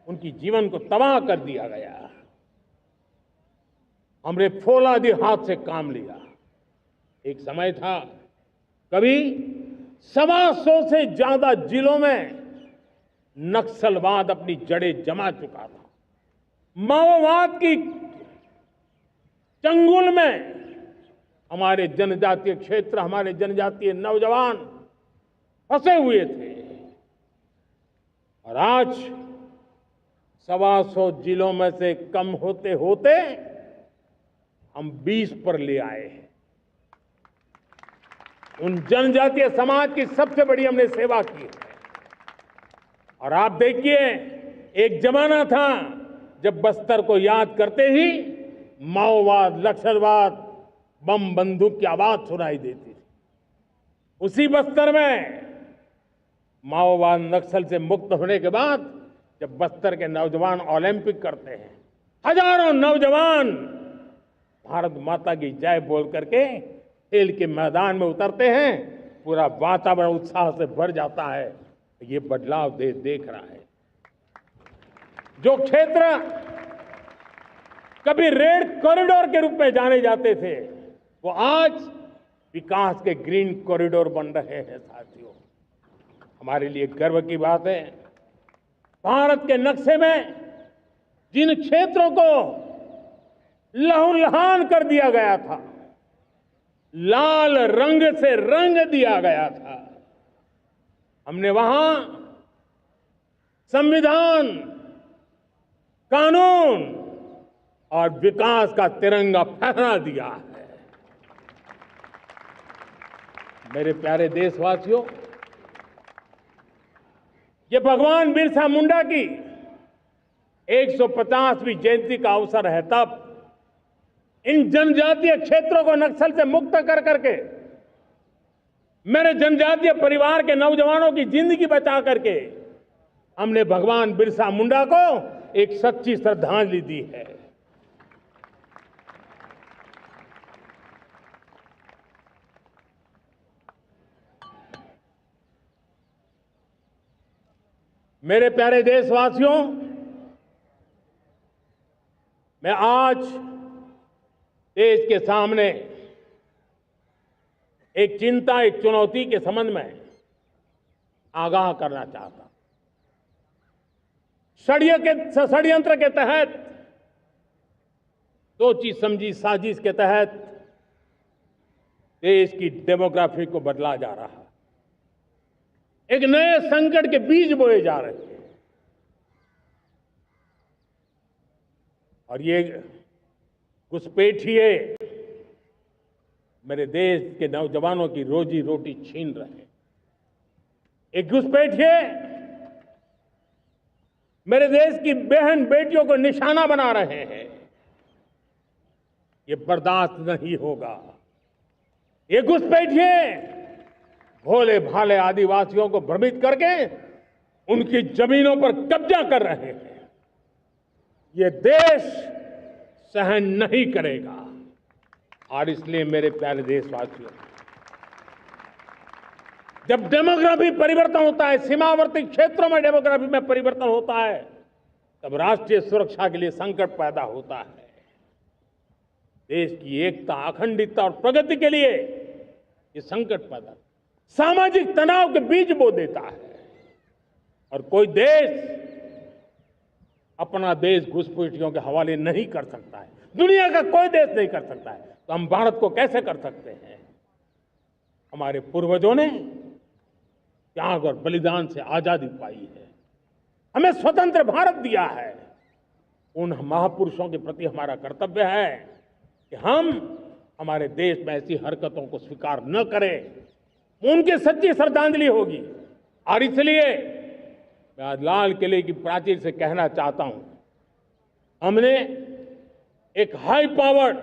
उनकी जीवन को तबाह कर दिया गया। हमने फौलादी हाथ से काम लिया। एक समय था, कभी 125 से ज्यादा जिलों में नक्सलवाद अपनी जड़ें जमा चुका था। माओवाद की चंगुल में हमारे जनजातीय क्षेत्र, हमारे जनजातीय नौजवान फंसे हुए थे और आज 125 जिलों में से कम होते होते हम 20 पर ले आए हैं। उन जनजातीय समाज की सबसे बड़ी हमने सेवा की है। और आप देखिए, एक जमाना था जब बस्तर को याद करते ही माओवाद, नक्सलवाद, बम बंदूक की आवाज सुनाई देती थी। उसी बस्तर में माओवाद नक्सल से मुक्त होने के बाद जब बस्तर के नौजवान ओलंपिक करते हैं, हजारों नौजवान भारत माता की जय बोल करके खेल के मैदान में उतरते हैं, पूरा वातावरण उत्साह से भर जाता है। ये बदलाव देश देख रहा है। जो क्षेत्र कभी रेड कॉरिडोर के रूप में जाने जाते थे, वो आज विकास के ग्रीन कॉरिडोर बन रहे हैं। साथियों, हमारे लिए गर्व की बात है, भारत के नक्शे में जिन क्षेत्रों को लहूलुहान कर दिया गया था, लाल रंग से रंग दिया गया था, हमने वहां संविधान, कानून और विकास का तिरंगा फहरा दिया है। मेरे प्यारे देशवासियों, ये भगवान बिरसा मुंडा की 150वीं जयंती का अवसर है। तब इन जनजातीय क्षेत्रों को नक्सल से मुक्त कर करके, मेरे जनजातीय परिवार के नौजवानों की जिंदगी बचा करके हमने भगवान बिरसा मुंडा को एक सच्ची श्रद्धांजलि दी है। मेरे प्यारे देशवासियों, मैं आज देश के सामने एक चिंता, एक चुनौती के संबंध में आगाह करना चाहता हूं। षड्यंत्र के तहत, सोची समझी साजिश के तहत देश की डेमोग्राफी को बदला जा रहा है। एक नए संकट के बीज बोए जा रहे हैं और ये घुसपैठिए मेरे देश के नौजवानों की रोजी रोटी छीन रहे हैं। एक घुसपैठिए मेरे देश की बहन बेटियों को निशाना बना रहे हैं। ये बर्दाश्त नहीं होगा। ये घुसपैठिए भोले भाले आदिवासियों को भ्रमित करके उनकी जमीनों पर कब्जा कर रहे हैं। ये देश सहन नहीं करेगा। और इसलिए मेरे प्यारे देशवासियों, जब डेमोग्राफी परिवर्तन होता है, सीमावर्ती क्षेत्रों में डेमोग्राफी में परिवर्तन होता है, तब राष्ट्रीय सुरक्षा के लिए संकट पैदा होता है। देश की एकता, अखंडता और प्रगति के लिए ये संकट पैदा, सामाजिक तनाव के बीज बो देता है। और कोई देश अपना देश घुसपैठियों के हवाले नहीं कर सकता है। दुनिया का कोई देश नहीं कर सकता है, तो हम भारत को कैसे कर सकते हैं? हमारे पूर्वजों ने त्याग और बलिदान से आजादी पाई है, हमें स्वतंत्र भारत दिया है। उन महापुरुषों के प्रति हमारा कर्तव्य है कि हम हमारे देश में ऐसी हरकतों को स्वीकार न करें। उनकी सच्ची श्रद्धांजलि होगी। और इसलिए मैं आज लाल किले की प्राचीर से कहना चाहता हूं, हमने एक हाई पावर्ड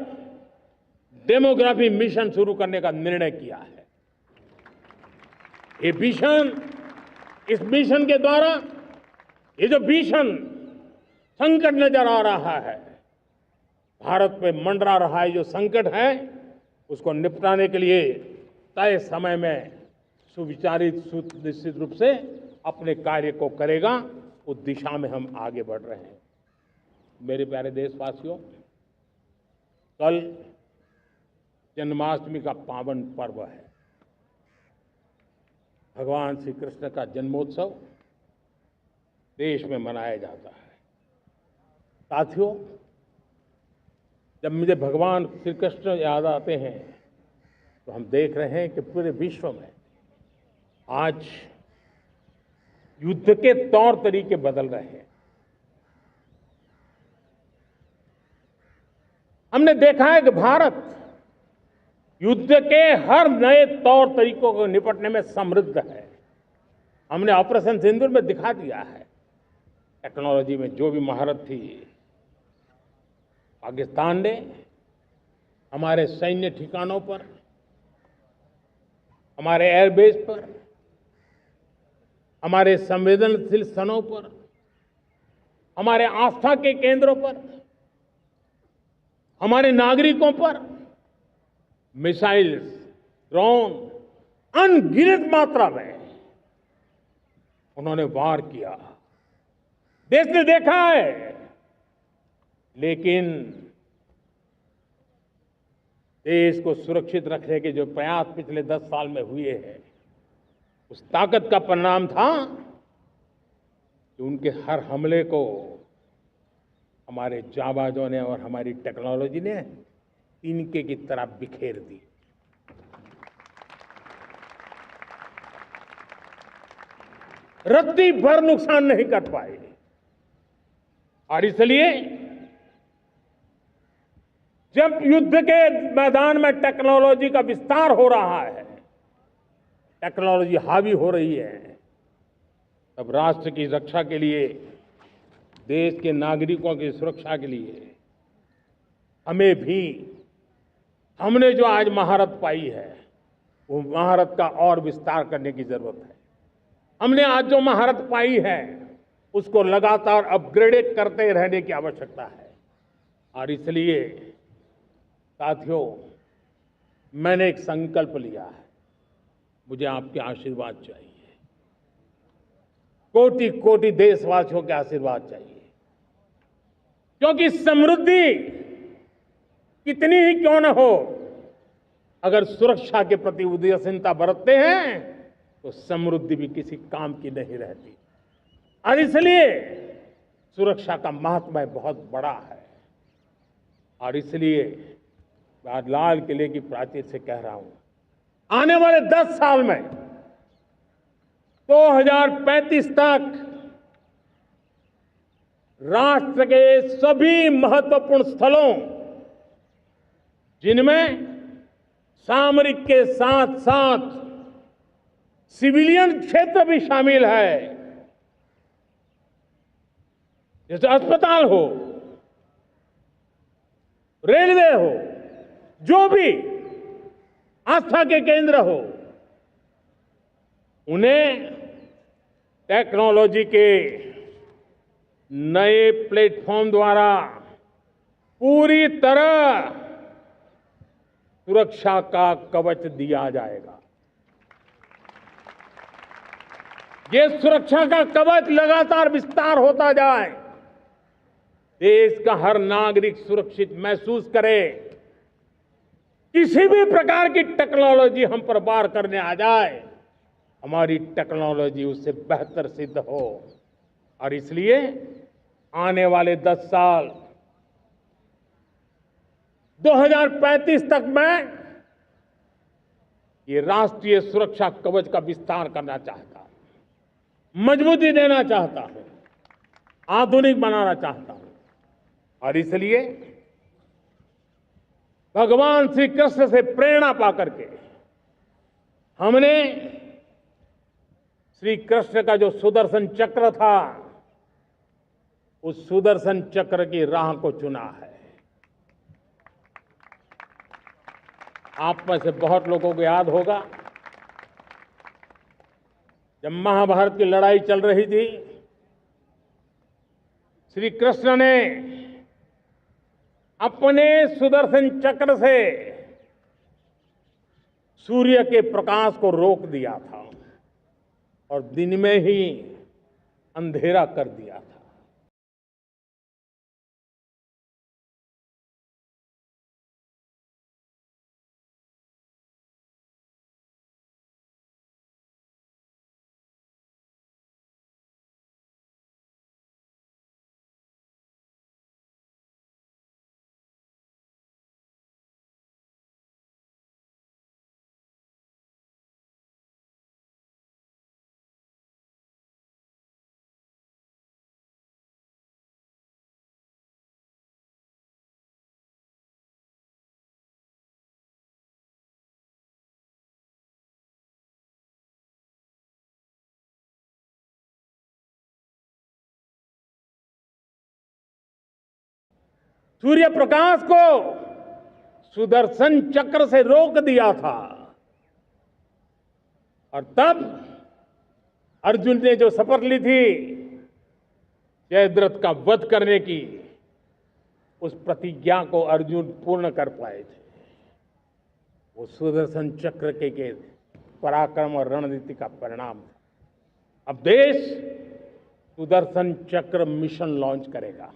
डेमोग्राफी मिशन शुरू करने का निर्णय किया है। ये मिशन, इस मिशन के द्वारा ये जो भीषण संकट नजर आ रहा है, भारत पे मंडरा रहा है जो संकट है, उसको निपटाने के लिए तय समय में सुविचारित, सुनिश्चित रूप से अपने कार्य को करेगा। उस दिशा में हम आगे बढ़ रहे हैं। मेरे प्यारे देशवासियों, कल जन्माष्टमी का पावन पर्व है। भगवान श्री कृष्ण का जन्मोत्सव देश में मनाया जाता है। साथियों, जब मुझे भगवान श्री कृष्ण याद आते हैं तो हम देख रहे हैं कि पूरे विश्व में आज युद्ध के तौर तरीके बदल रहे हैं। हमने देखा है कि भारत युद्ध के हर नए तौर तरीकों को निपटने में समृद्ध है। हमने ऑपरेशन सिंदूर में दिखा दिया है। टेक्नोलॉजी में जो भी महारत थी, पाकिस्तान ने हमारे सैन्य ठिकानों पर, हमारे एयरबेस पर, हमारे संवेदनशील स्थानों पर, हमारे आस्था के केंद्रों पर, हमारे नागरिकों पर मिसाइल्स, ड्रोन अनगिनत मात्रा में उन्होंने वार किया। देश ने देखा है, लेकिन देश को सुरक्षित रखने के जो प्रयास पिछले 10 साल में हुए हैं, उस ताकत का परिणाम था कि उनके हर हमले को हमारे जाबाजों ने और हमारी टेक्नोलॉजी ने तिनके की तरह बिखेर दी। रत्ती भर नुकसान नहीं कर पाए। और इसलिए जब युद्ध के मैदान में टेक्नोलॉजी का विस्तार हो रहा है, टेक्नोलॉजी हावी हो रही है, तब राष्ट्र की रक्षा के लिए, देश के नागरिकों की सुरक्षा के लिए हमें भी, हमने जो आज महारत पाई है, वो महारत का और विस्तार करने की जरूरत है। हमने आज जो महारत पाई है, उसको लगातार अपग्रेड करते रहने की आवश्यकता है। और इसलिए साथियों, मैंने एक संकल्प लिया है। मुझे आपके आशीर्वाद चाहिए, कोटि कोटि देशवासियों के आशीर्वाद चाहिए, क्योंकि समृद्धि कितनी ही क्यों न हो, अगर सुरक्षा के प्रति उदासीनता बरतते हैं तो समृद्धि भी किसी काम की नहीं रहती। और इसलिए सुरक्षा का महत्व बहुत बड़ा है। और इसलिए मैं आज लाल किले की प्राचीर से कह रहा हूं, आने वाले 10 साल में 2035 तक राष्ट्र के सभी महत्वपूर्ण स्थलों, जिनमें सामरिक के साथ साथ सिविलियन क्षेत्र भी शामिल है, जैसे अस्पताल हो, रेलवे हो, जो भी आस्था के केंद्र हो, उन्हें टेक्नोलॉजी के नए प्लेटफॉर्म द्वारा पूरी तरह सुरक्षा का कवच दिया जाएगा। ये सुरक्षा का कवच लगातार विस्तार होता जाए, देश का हर नागरिक सुरक्षित महसूस करे। किसी भी प्रकार की टेक्नोलॉजी हम पर वार करने आ जाए, हमारी टेक्नोलॉजी उससे बेहतर सिद्ध हो। और इसलिए आने वाले 10 साल 2035 तक मैं ये राष्ट्रीय सुरक्षा कवच का विस्तार करना चाहता हूं, मजबूती देना चाहता हूं, आधुनिक बनाना चाहता हूं। और इसलिए भगवान श्री कृष्ण से प्रेरणा पाकर के हमने श्री कृष्ण का जो सुदर्शन चक्र था, उस सुदर्शन चक्र की राह को चुना है। आप में से बहुत लोगों को याद होगा, जब महाभारत की लड़ाई चल रही थी, श्री कृष्ण ने अपने सुदर्शन चक्र से सूर्य के प्रकाश को रोक दिया था और दिन में ही अंधेरा कर दिया था। सूर्य प्रकाश को सुदर्शन चक्र से रोक दिया था। और तब अर्जुन ने जो शपथ ली थी जयद्रथ का वध करने की, उस प्रतिज्ञा को अर्जुन पूर्ण कर पाए थे। वो सुदर्शन चक्र के पराक्रम और रणनीति का परिणाम था। अब देश सुदर्शन चक्र मिशन लॉन्च करेगा।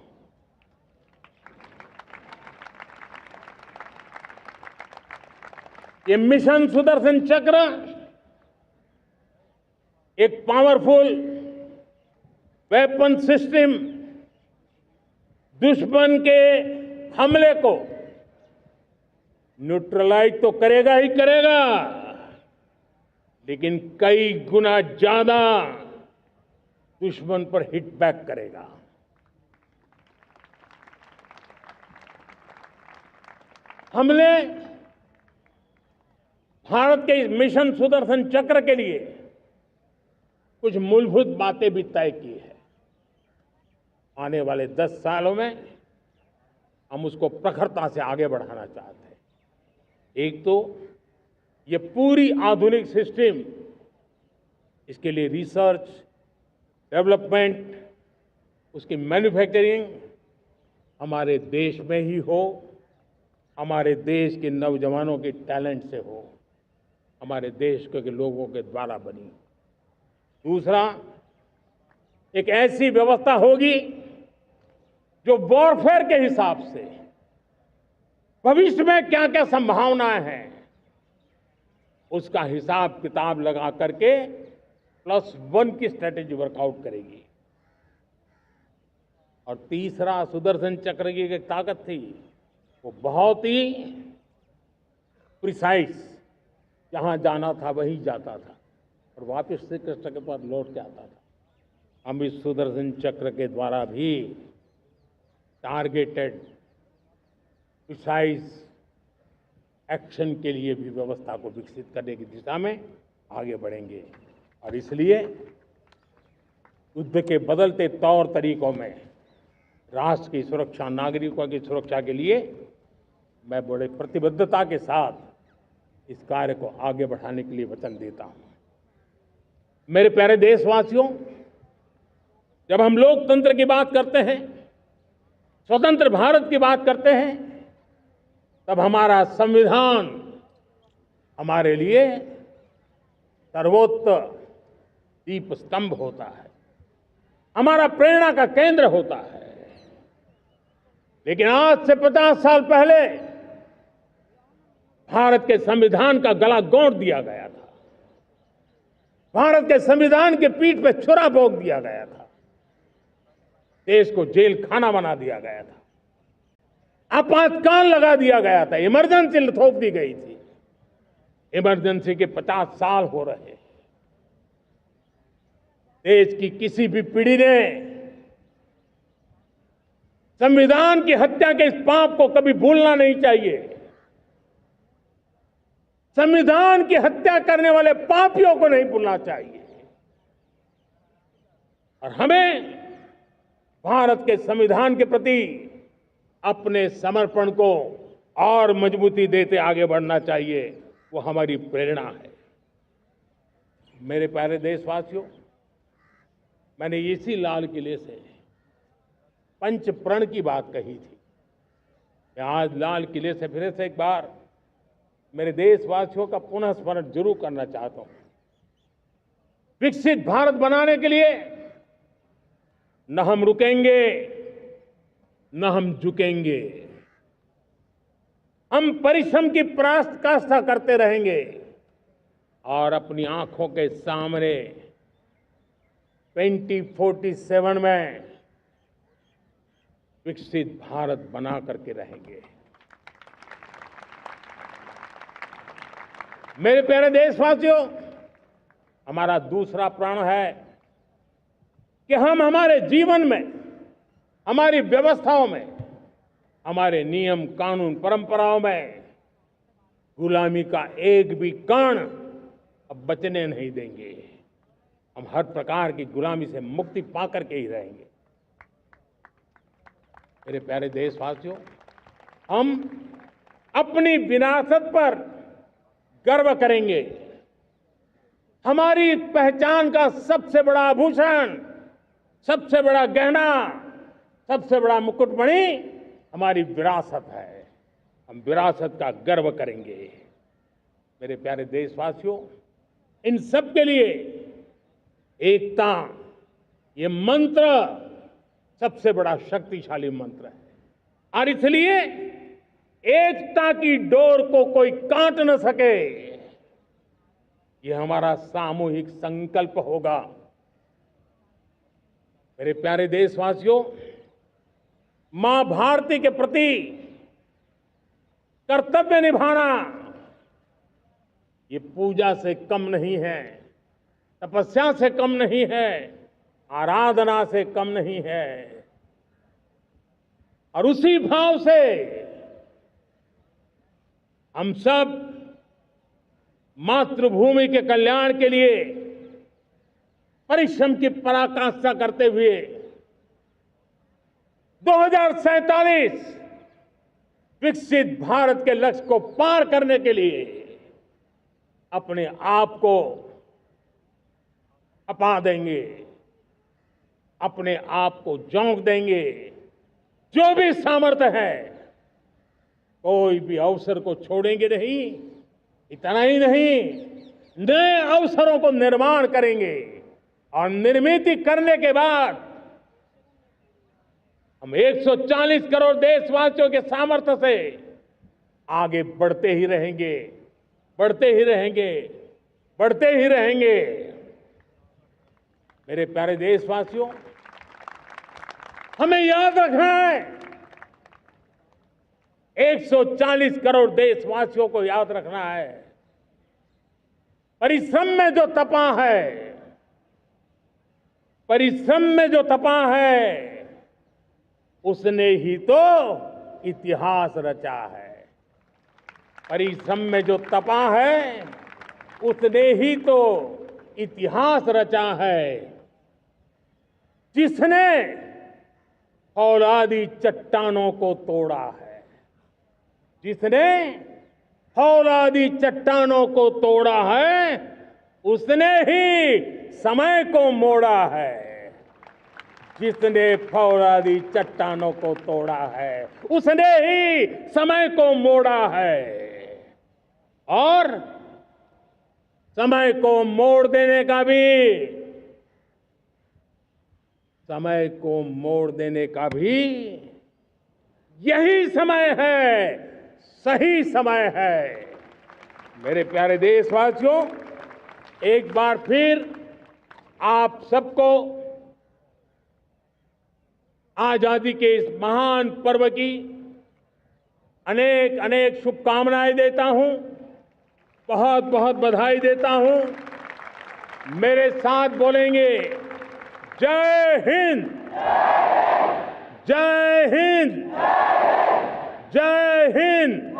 ये मिशन सुदर्शन चक्र एक पावरफुल वेपन सिस्टम दुश्मन के हमले को न्यूट्रलाइज तो करेगा ही करेगा, लेकिन कई गुना ज्यादा दुश्मन पर हिट बैक करेगा। हमने भारत के इस मिशन सुदर्शन चक्र के लिए कुछ मूलभूत बातें भी तय की है। आने वाले 10 सालों में हम उसको प्रखरता से आगे बढ़ाना चाहते हैं। एक तो ये पूरी आधुनिक सिस्टम, इसके लिए रिसर्च, डेवलपमेंट, उसकी मैन्युफैक्चरिंग हमारे देश में ही हो, हमारे देश के नौजवानों के टैलेंट से हो, हमारे देश के लोगों के द्वारा बनी। दूसरा, एक ऐसी व्यवस्था होगी जो वॉरफेयर के हिसाब से भविष्य में क्या क्या संभावनाएं हैं उसका हिसाब किताब लगा करके +1 की स्ट्रेटेजी वर्कआउट करेगी। और तीसरा, सुदर्शन चक्र की एक ताकत थी, वो बहुत ही प्रिसाइज, जहां जाना था वहीं जाता था और वापस श्री कृष्ण के पास लौट के आता था। हम इस सुदर्शन चक्र के द्वारा भी टारगेटेड प्रिसाइज एक्शन के लिए भी व्यवस्था को विकसित करने की दिशा में आगे बढ़ेंगे। और इसलिए युद्ध के बदलते तौर तरीकों में राष्ट्र की सुरक्षा, नागरिकों की सुरक्षा के लिए मैं बड़े प्रतिबद्धता के साथ इस कार्य को आगे बढ़ाने के लिए वचन देता हूं। मेरे प्यारे देशवासियों, जब हम लोकतंत्र की बात करते हैं, स्वतंत्र भारत की बात करते हैं, तब हमारा संविधान हमारे लिए सर्वोच्च दीप स्तंभ होता है, हमारा प्रेरणा का केंद्र होता है। लेकिन आज से 50 साल पहले भारत के संविधान का गला घोंट दिया गया था, भारत के संविधान के पीठ पे छुरा भोंक दिया गया था, देश को जेल खाना बना दिया गया था, आपातकाल लगा दिया गया था, इमरजेंसी थोप दी गई थी। इमरजेंसी के 50 साल हो रहे हैं। देश की किसी भी पीढ़ी ने संविधान की हत्या के इस पाप को कभी भूलना नहीं चाहिए। संविधान की हत्या करने वाले पापियों को नहीं भूलना चाहिए। और हमें भारत के संविधान के प्रति अपने समर्पण को और मजबूती देते आगे बढ़ना चाहिए। वो हमारी प्रेरणा है। मेरे प्यारे देशवासियों, मैंने इसी लाल किले से पंच प्रण की बात कही थी। मैं आज लाल किले से फिर से एक बार मेरे देशवासियों का पुनः स्मरण जरूर करना चाहता हूं। विकसित भारत बनाने के लिए न हम रुकेंगे, न हम झुकेंगे। हम परिश्रम की पराकाष्ठा करते रहेंगे और अपनी आंखों के सामने 2047 में विकसित भारत बना करके रहेंगे। मेरे प्यारे देशवासियों, हमारा दूसरा प्रण है कि हम हमारे जीवन में, हमारी व्यवस्थाओं में, हमारे नियम कानून परंपराओं में गुलामी का एक भी कण अब बचने नहीं देंगे। हम हर प्रकार की गुलामी से मुक्ति पाकर के ही रहेंगे। मेरे प्यारे देशवासियों, हम अपनी विरासत पर गर्व करेंगे। हमारी पहचान का सबसे बड़ा आभूषण, सबसे बड़ा गहना, सबसे बड़ा मुकुटमणि हमारी विरासत है। हम विरासत का गर्व करेंगे। मेरे प्यारे देशवासियों, इन सब के लिए एकता, ये मंत्र सबसे बड़ा शक्तिशाली मंत्र है। और इसलिए एकता की डोर को कोई काट न सके, ये हमारा सामूहिक संकल्प होगा। मेरे प्यारे देशवासियों, मां भारती के प्रति कर्तव्य निभाना ये पूजा से कम नहीं है, तपस्या से कम नहीं है, आराधना से कम नहीं है। और उसी भाव से हम सब मातृभूमि के कल्याण के लिए परिश्रम की पराकाष्ठा करते हुए 2047 विकसित भारत के लक्ष्य को पार करने के लिए अपने आप को अपा देंगे, अपने आप को झोंक देंगे। जो भी सामर्थ्य है, कोई भी अवसर को छोड़ेंगे नहीं। इतना ही नहीं, नए अवसरों को निर्माण करेंगे और निर्मित करने के बाद हम 140 करोड़ देशवासियों के सामर्थ्य से आगे बढ़ते ही रहेंगे, बढ़ते ही रहेंगे, बढ़ते ही रहेंगे। मेरे प्यारे देशवासियों, हमें याद रखना है, 140 करोड़ देशवासियों को याद रखना है, परिश्रम में जो तपा है, परिश्रम में जो तपा है, उसने ही तो इतिहास रचा है। परिश्रम में जो तपा है, उसने ही तो इतिहास रचा है। जिसने फौलादी चट्टानों को तोड़ा है, जिसने फौलादी चट्टानों को तोड़ा है, उसने ही समय को मोड़ा है। जिसने फौलादी चट्टानों को तोड़ा है, उसने ही समय को मोड़ा है। और समय को मोड़ देने का भी, समय को मोड़ देने का भी यही समय है, सही समय है। मेरे प्यारे देशवासियों, एक बार फिर आप सबको आजादी के इस महान पर्व की अनेक अनेक शुभकामनाएं देता हूं, बहुत बहुत बधाई देता हूं। मेरे साथ बोलेंगे, जय हिंद, जय हिंद, जय हिंद।